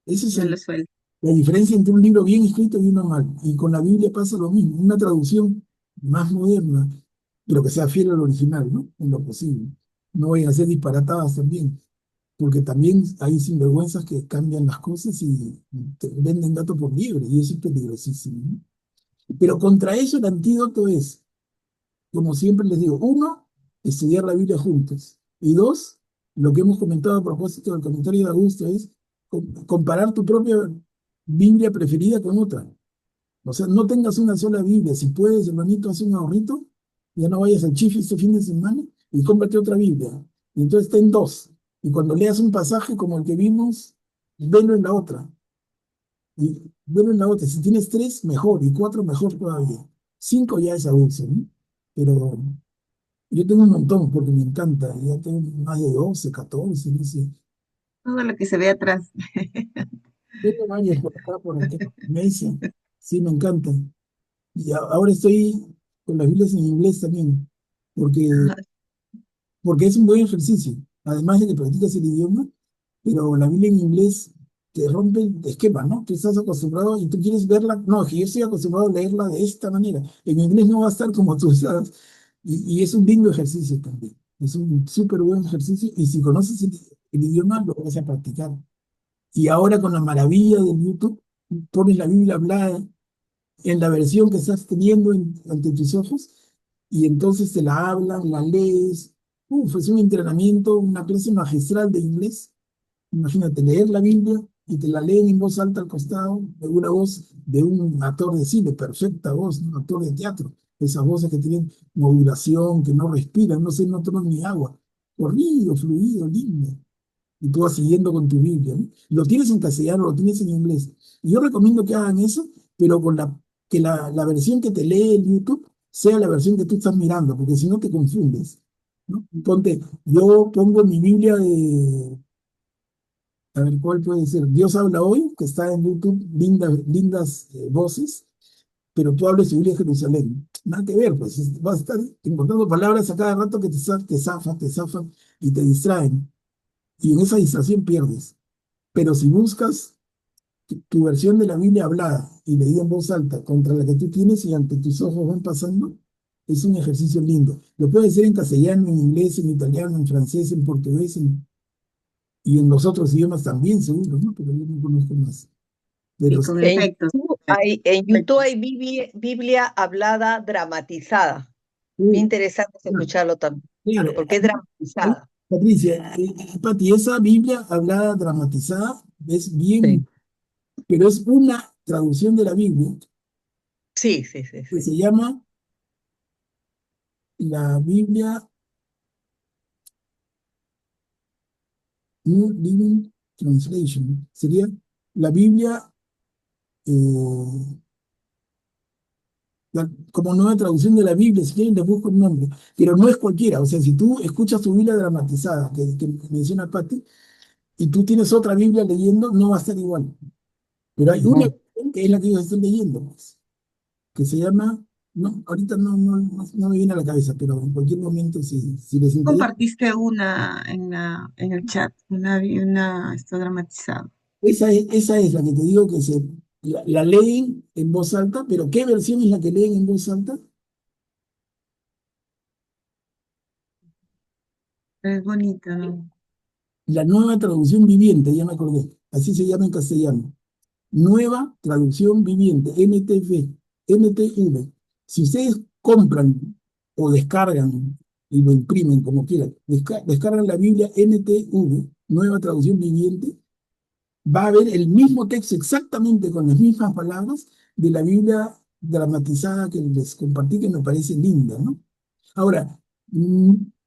Ese es No lo suelto. la diferencia entre un libro bien escrito y uno mal. Y con la Biblia pasa lo mismo, una traducción más moderna, pero que sea fiel al original, ¿no? En lo posible. No vayan a ser disparatadas también, porque también hay sinvergüenzas que cambian las cosas y te venden gato por liebre, y eso es peligrosísimo, ¿no? Pero contra eso el antídoto es, como siempre les digo, uno, estudiar la Biblia juntos. Y dos, lo que hemos comentado a propósito del comentario de Augusto es comparar tu propia Biblia preferida con otra. O sea, no tengas una sola Biblia. Si puedes, hermanito, haz un ahorrito, ya no vayas al chifi este fin de semana y cómprate otra Biblia. Y entonces ten dos. Y cuando leas un pasaje como el que vimos, velo en la otra. Y velo en la otra. Si tienes tres, mejor. Y cuatro, mejor todavía. Cinco ya es abuso, ¿no? Pero yo tengo un montón porque me encanta. Ya tengo más de 12, 14, no sé. Todo lo que se ve atrás. Tengo varias por acá, por acá. Me dicen, sí, me encantan. Y ahora estoy con las Biblias en inglés también, porque, Ajá. porque es un buen ejercicio. Además de que practicas el idioma, pero la Biblia en inglés te rompe el esquema, ¿no? Tú estás acostumbrado y tú quieres verla. No, es que yo estoy acostumbrado a leerla de esta manera. En inglés no va a estar como tú estás. Y es un lindo ejercicio también. Es un súper buen ejercicio y si conoces el idioma lo vas a practicar. Y ahora con la maravilla de YouTube, pones la Biblia hablada en la versión que estás teniendo ante tus ojos y entonces te la hablan, la lees. Uf, es un entrenamiento, una clase magistral de inglés. Imagínate leer la Biblia y te la leen en voz alta al costado, de una voz de un actor de cine, perfecta voz, un actor de teatro. Esas voces que tienen modulación, que no respiran, no se notan ni agua. Corrido, fluido, lindo. Y tú vas siguiendo con tu Biblia, ¿no? Lo tienes en castellano, lo tienes en inglés. Y yo recomiendo que hagan eso, pero con que la versión que te lee el YouTube sea la versión que tú estás mirando, porque si no te confundes, ¿no? Ponte, yo pongo mi Biblia de, a ver, ¿cuál puede ser? Dios habla hoy, que está en YouTube, lindas voces, pero tú hablas de Biblia de Jerusalén. Nada que ver, pues vas a estar encontrando palabras a cada rato que te zafan y te distraen. Y en esa distracción pierdes. Pero si buscas tu versión de la Biblia hablada y leída en voz alta contra la que tú tienes y ante tus ojos van pasando, es un ejercicio lindo. Lo puedes hacer en castellano, en inglés, en italiano, en francés, en portugués, y en los otros idiomas también, seguro, ¿no? Pero yo no conozco más. Y Pero con En efectos. en YouTube Efectos. hay Biblia hablada dramatizada. Bien sí, interesante claro, escucharlo también, claro. porque es Ahí, dramatizada. Patricia, Pati, esa Biblia hablada, dramatizada, es Sí, bien, pero es una traducción de la Biblia sí, sí, sí, que sí. se llama la Biblia New Living Translation. Sería la Biblia eh, como nueva traducción de la Biblia, si quieren les busco el nombre, pero no es cualquiera. O sea, si tú escuchas tu Biblia dramatizada, que menciona Patti, y tú tienes otra Biblia leyendo, no va a estar igual. Pero hay una Ujú. que es la que ellos están leyendo, pues, que se llama, no, ahorita no me viene a la cabeza, pero en cualquier momento, si les interesa, Compartiste una en el chat, una está dramatizada. esa es la que te digo que la leen en voz alta, pero ¿qué versión es la que leen en voz alta? Es bonita, ¿no? La nueva traducción viviente, ya me acordé, así se llama en castellano. Nueva traducción viviente, NTV, NTV. Si ustedes compran o descargan y lo imprimen como quieran, descargan la Biblia NTV, nueva traducción viviente, va a ver el mismo texto exactamente con las mismas palabras de la Biblia dramatizada que les compartí, que me parece linda, ¿no? Ahora,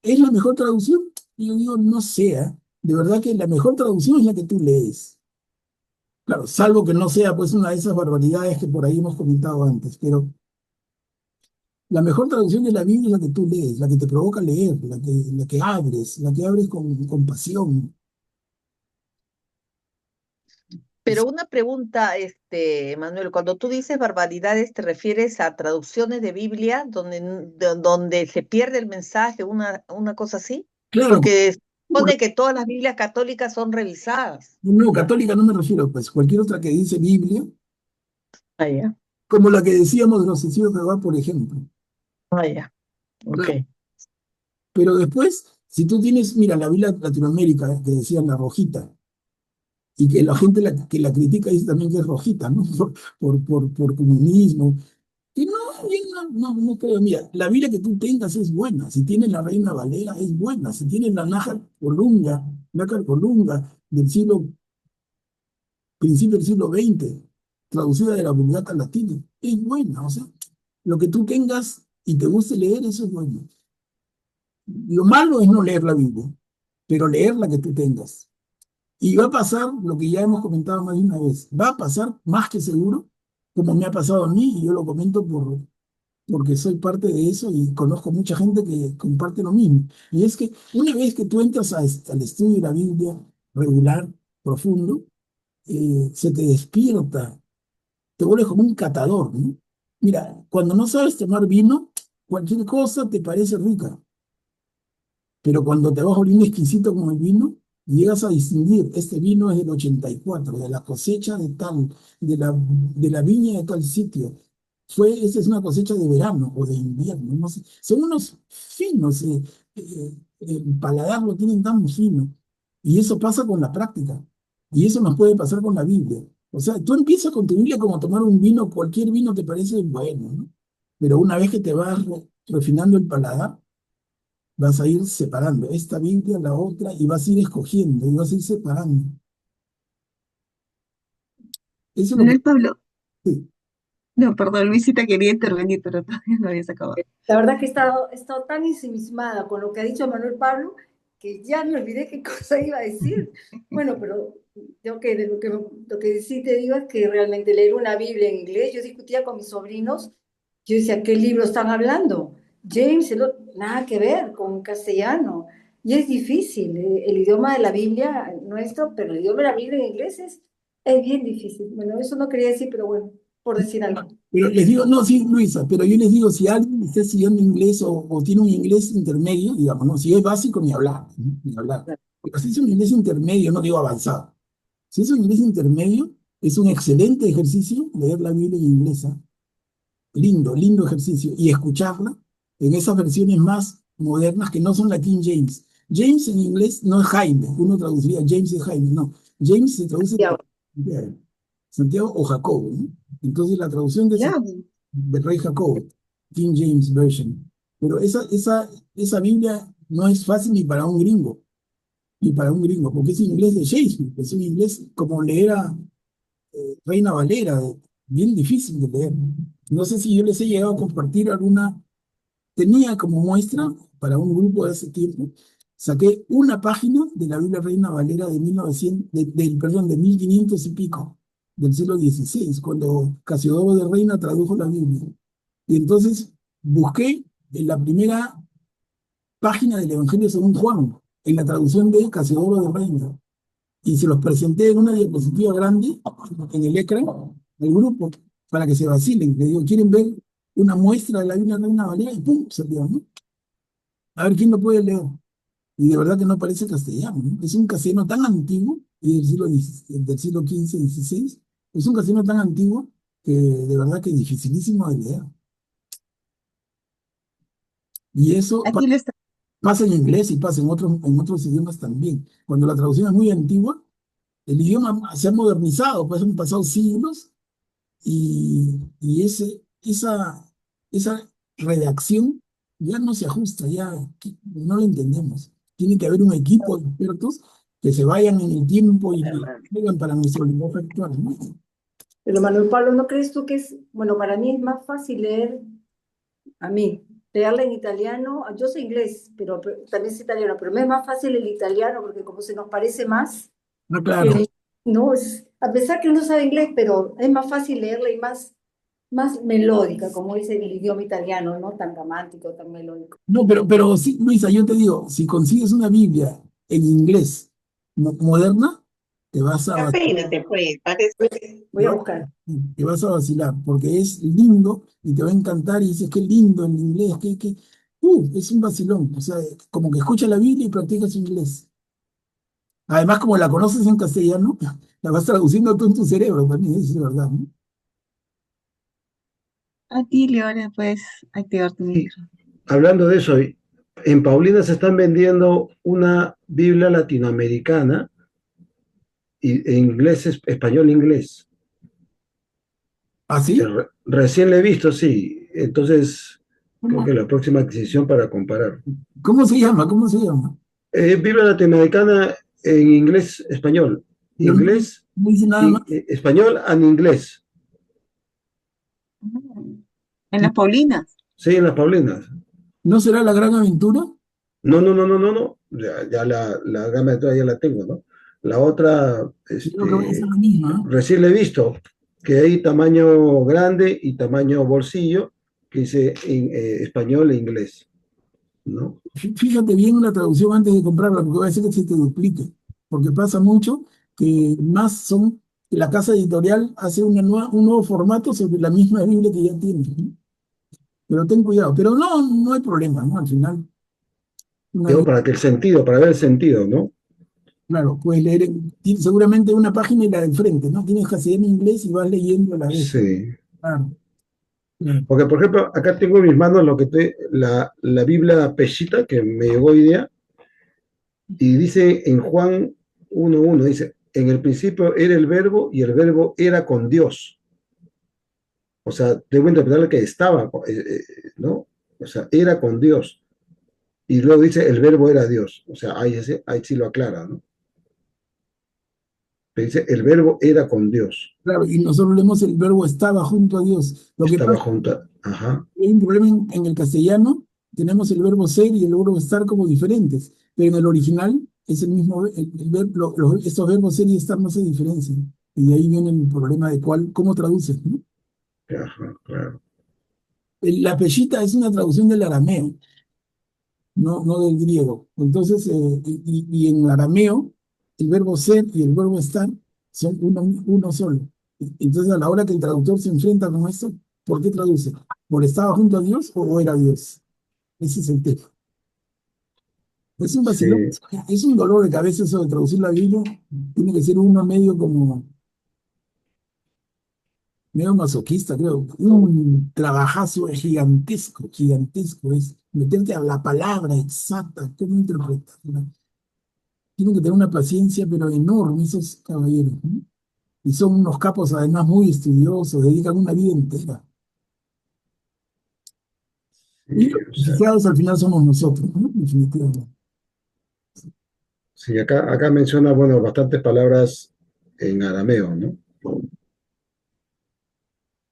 ¿es la mejor traducción? Yo digo, no sea. De verdad que la mejor traducción es la que tú lees. Claro, salvo que no sea pues una de esas barbaridades que por ahí hemos comentado antes, pero la mejor traducción de la Biblia es la que tú lees, la que te provoca leer, la que abres con pasión. Pero una pregunta, Manuel, cuando tú dices barbaridades, ¿te refieres a traducciones de Biblia donde se pierde el mensaje, una cosa así? Claro, Porque se por- supone que todas las Biblias católicas son revisadas. no, católica no me refiero, pues cualquier otra que dice Biblia, Ah, ya, como la que decíamos de los testigos de Jehová, por ejemplo. ah, ya, ok. Claro, pero después, si tú tienes, mira, la Biblia Latinoamérica, que decían la rojita, y que la gente que la critica dice también que es rojita, ¿no? Por comunismo. Y no, yo no creo. Mira, la Biblia que tú tengas es buena. Si tienes la Reina Valera, es buena. Si tienes la Nácar Colunga del principio del siglo XX, traducida de la Vulgata Latina, es buena. O sea, lo que tú tengas y te guste leer, eso es bueno. Lo malo es no leer la Biblia, pero leer la que tú tengas. Y va a pasar lo que ya hemos comentado más de una vez. Va a pasar más que seguro, como me ha pasado a mí, y yo lo comento porque soy parte de eso y conozco mucha gente que comparte lo mismo. Y es que una vez que tú entras al estudio de la Biblia regular, profundo, se te despierta, te vuelves como un catador, ¿no? Mira, cuando no sabes tomar vino, cualquier cosa te parece rica. Pero cuando te vas volviendo exquisito como el vino, llegas a distinguir, este vino es del 84, de la cosecha de tal, de la viña de tal sitio. Esta es una cosecha de verano o de invierno, no sé. Son unos finos el paladar lo tienen tan fino. Y eso pasa con la práctica. Y eso nos puede pasar con la Biblia. O sea, tú empiezas con tu Biblia como tomar un vino, cualquier vino te parece bueno, ¿no? Pero una vez que te vas refinando el paladar, vas a ir separando esta Biblia, la otra, y vas a ir escogiendo, y vas a ir separando. Eso es lo que... Manuel Pablo, Sí. no, perdón, Luisita quería intervenir, pero todavía no habías acabado. La verdad que he estado tan ensimismada con lo que ha dicho Manuel Pablo que ya me olvidé qué cosa iba a decir. Bueno, pero yo que, de lo que sí te digo es que realmente leer una Biblia en inglés, yo discutía con mis sobrinos, yo decía, ¿qué libro están hablando? James, nada que ver con castellano. Y es difícil, el idioma de la Biblia nuestro, pero el idioma de la Biblia en inglés es bien difícil. Bueno, eso no quería decir, pero bueno, por decir algo. Pero les digo, no, sí, Luisa, pero yo les digo, si alguien está estudiando inglés o tiene un inglés intermedio, digamos, ¿no? Si es básico, ni hablar, ¿no? Ni hablar. Pero si es un inglés intermedio, no digo avanzado. Si es un inglés intermedio, es un excelente ejercicio leer la Biblia en inglés, ¿ah? Lindo, lindo ejercicio. Y escucharla en esas versiones más modernas que no son la King James. James en inglés no es Jaime, uno traduciría James es Jaime, no. James se traduce Ya, Santiago, Santiago o Jacobo, ¿no? Entonces la traducción de, Ya, del rey Jacobo, King James Version. Pero esa Biblia no es fácil ni para un gringo, ni para un gringo, porque es inglés de Shakespeare, es un inglés como leer a Reina Valera, bien difícil de leer. No sé si yo les he llegado a compartir alguna, tenía como muestra para un grupo de hace tiempo, saqué una página de la Biblia Reina Valera de 1900, perdón, de 1500 y pico, del siglo XVI, cuando Casiodoro de Reina tradujo la Biblia. Y entonces busqué en la primera página del Evangelio según Juan, en la traducción de Casiodoro de Reina, y se los presenté en una diapositiva grande, en el ecran, del grupo, para que se vacilen. Le digo, ¿quieren ver una muestra de la Biblia Reina Valera? Y pum, salió, ¿no? A ver quién lo puede leer. Y de verdad que no parece castellano, ¿no? Es un castellano tan antiguo, y del siglo XV, XVI, es un castellano tan antiguo que de verdad que es dificilísimo de leer. Y eso aquí le está. pasa en inglés y pasa en otros idiomas también. Cuando la traducción es muy antigua, el idioma se ha modernizado, pues han pasado siglos y esa redacción ya no se ajusta, ya no la entendemos. Tiene que haber un equipo de expertos que se vayan en el tiempo y llegan para nuestro lenguaje actual, ¿no? pero Manuel Pablo, ¿no crees tú que es, bueno, para mí es más fácil leer, a mí, leerla en italiano? Yo sé inglés, pero también sé italiano, pero me es más fácil el italiano porque como se nos parece más, No, claro. no, a pesar que uno sabe inglés, pero es más fácil leerla y más melódica, como es el idioma italiano, no tan romántico, tan melódico. No, pero sí, Luisa, yo te digo, si consigues una Biblia en inglés moderna, te vas a Peínate, pues, parece. Voy a buscar. te vas a vacilar, porque es lindo y te va a encantar y dices, qué lindo en inglés, es un vacilón, o sea, como que escuchas la Biblia y practicas inglés. Además, como la conoces en castellano, la vas traduciendo tú en tu cerebro también, eso es verdad, ¿no? A ti, Leora, puedes activar tu Y micro. hablando de eso, en Paulina se están vendiendo una Biblia latinoamericana en inglés, español, inglés. ¿Ah, sí? Recién la he visto, sí. Entonces, creo ¿Cómo, que la próxima adquisición para comparar. cómo se llama? ¿Cómo se llama? Biblia latinoamericana en inglés, español. Pero no, Inglés, no dice nada más. español en inglés. En las Paulinas. Sí, en las Paulinas. ¿No será la gran aventura? No, no, no, no, no, no. Ya la gama de todas ya la tengo, ¿no? La otra, Creo que va a ser la misma, ¿eh? recién la he visto, que hay tamaño grande y tamaño bolsillo, que dice en español e inglés, ¿no? Fíjate bien la traducción antes de comprarla, porque va a ser que se te duplique. Porque pasa mucho que más son, que la casa editorial hace un nuevo formato sobre la misma Biblia que ya tiene, ¿no? Pero ten cuidado. Pero no hay problema, ¿no? Al final, una Digo, vez, para que el sentido, para ver el sentido, ¿no? claro, puedes leer seguramente una página y la del frente, ¿no? Tienes que hacer en inglés y vas leyendo a la vez. Sí. Claro, claro. Porque, por ejemplo, acá tengo en mis manos lo que la Biblia Peshita, que me llegó hoy día, Y dice en Juan 1:1, dice, en el principio era el verbo y el verbo era con Dios. O sea, debo interpretar que estaba, ¿no? O sea, era con Dios. Y luego dice, el verbo era Dios. O sea, ahí sí lo aclara, ¿no? Pero dice, el verbo era con Dios. Claro, y nosotros leemos el verbo estaba junto a Dios. Lo que Estaba pasa junto a... Ajá, es que hay un problema en el castellano, tenemos el verbo ser y el verbo estar como diferentes, pero en el original es el mismo, estos verbos ser y estar no se diferencian. Y de ahí viene el problema de cómo traduces, ¿no? ajá, claro. La peshita es una traducción del arameo, no del griego. Entonces, y en arameo, el verbo ser y el verbo estar son uno solo. Entonces, a la hora que el traductor se enfrenta con esto, ¿por qué traduce? ¿Por estaba junto a Dios o era Dios? Ese es el tema. Es un vacilón, Sí, es un dolor de cabeza eso de traducir la Biblia. Tiene que ser uno medio masoquista, creo. Un trabajazo gigantesco, gigantesco. Es meterte a la palabra exacta, cómo interpretarla. Tienen que tener una paciencia, pero enorme, esos caballeros, ¿no? Y son unos capos, además, muy estudiosos, dedican una vida entera. Y sí, los o sea, beneficiados al final somos nosotros, ¿no? Definitivamente. sí, acá menciona, bueno, bastantes palabras en arameo, ¿no?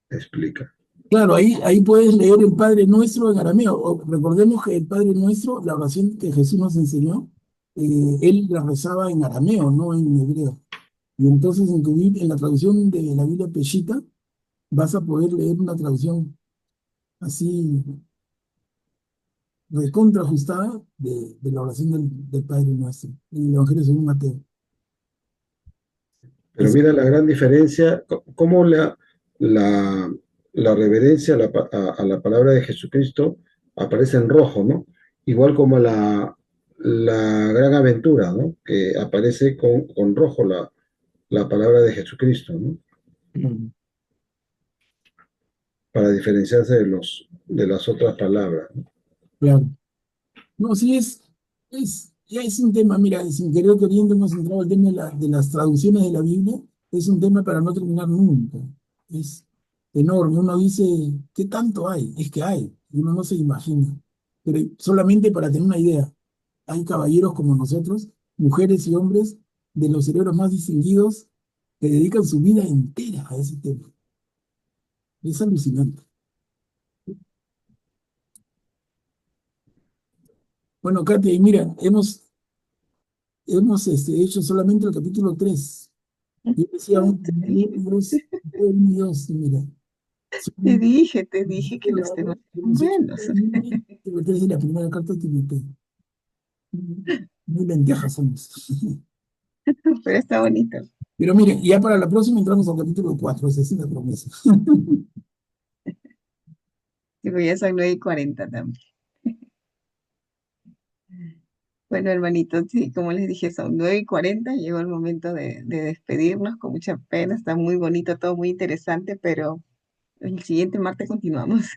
Explica. Claro, ahí puedes leer el Padre Nuestro en arameo. Recordemos que el Padre Nuestro, la oración que Jesús nos enseñó, él la rezaba en arameo, no en hebreo. Y entonces en la traducción de la Biblia Peshita vas a poder leer una traducción así recontra ajustada de la oración del Padre Nuestro, en el Evangelio según Mateo. Pero Es, mira la gran diferencia, cómo la reverencia a la palabra de Jesucristo aparece en rojo, ¿no? Igual como la gran aventura, ¿no? Que aparece con rojo la palabra de Jesucristo, ¿no? Para diferenciarse de las otras palabras, ¿no? claro. No, sí ya es un tema, mira, sin querer queriendo hemos entrado al tema de las traducciones de la Biblia, es un tema para no terminar nunca. Es enorme. Uno dice, ¿qué tanto hay? Es que hay, y uno no se imagina. Pero solamente para tener una idea, hay caballeros como nosotros, mujeres y hombres, de los cerebros más distinguidos, que dedican su vida entera a ese tema. Es alucinante. Bueno, Katia, y mira, hemos hecho solamente el capítulo 3. Yo decía, un Dios, mira. Son Te dije que los temas son hemos hecho buenos. el capítulo 3 de la primera carta de Timoteo. Muy lentejas somos. Pero está bonito. Pero miren, ya para la próxima entramos al capítulo 4, esa es una promesa. Digo, ya son 9:40 también. Bueno, hermanito, sí, como les dije, son 9:40. Llegó el momento de despedirnos con mucha pena. Está muy bonito, todo muy interesante, pero el siguiente martes continuamos.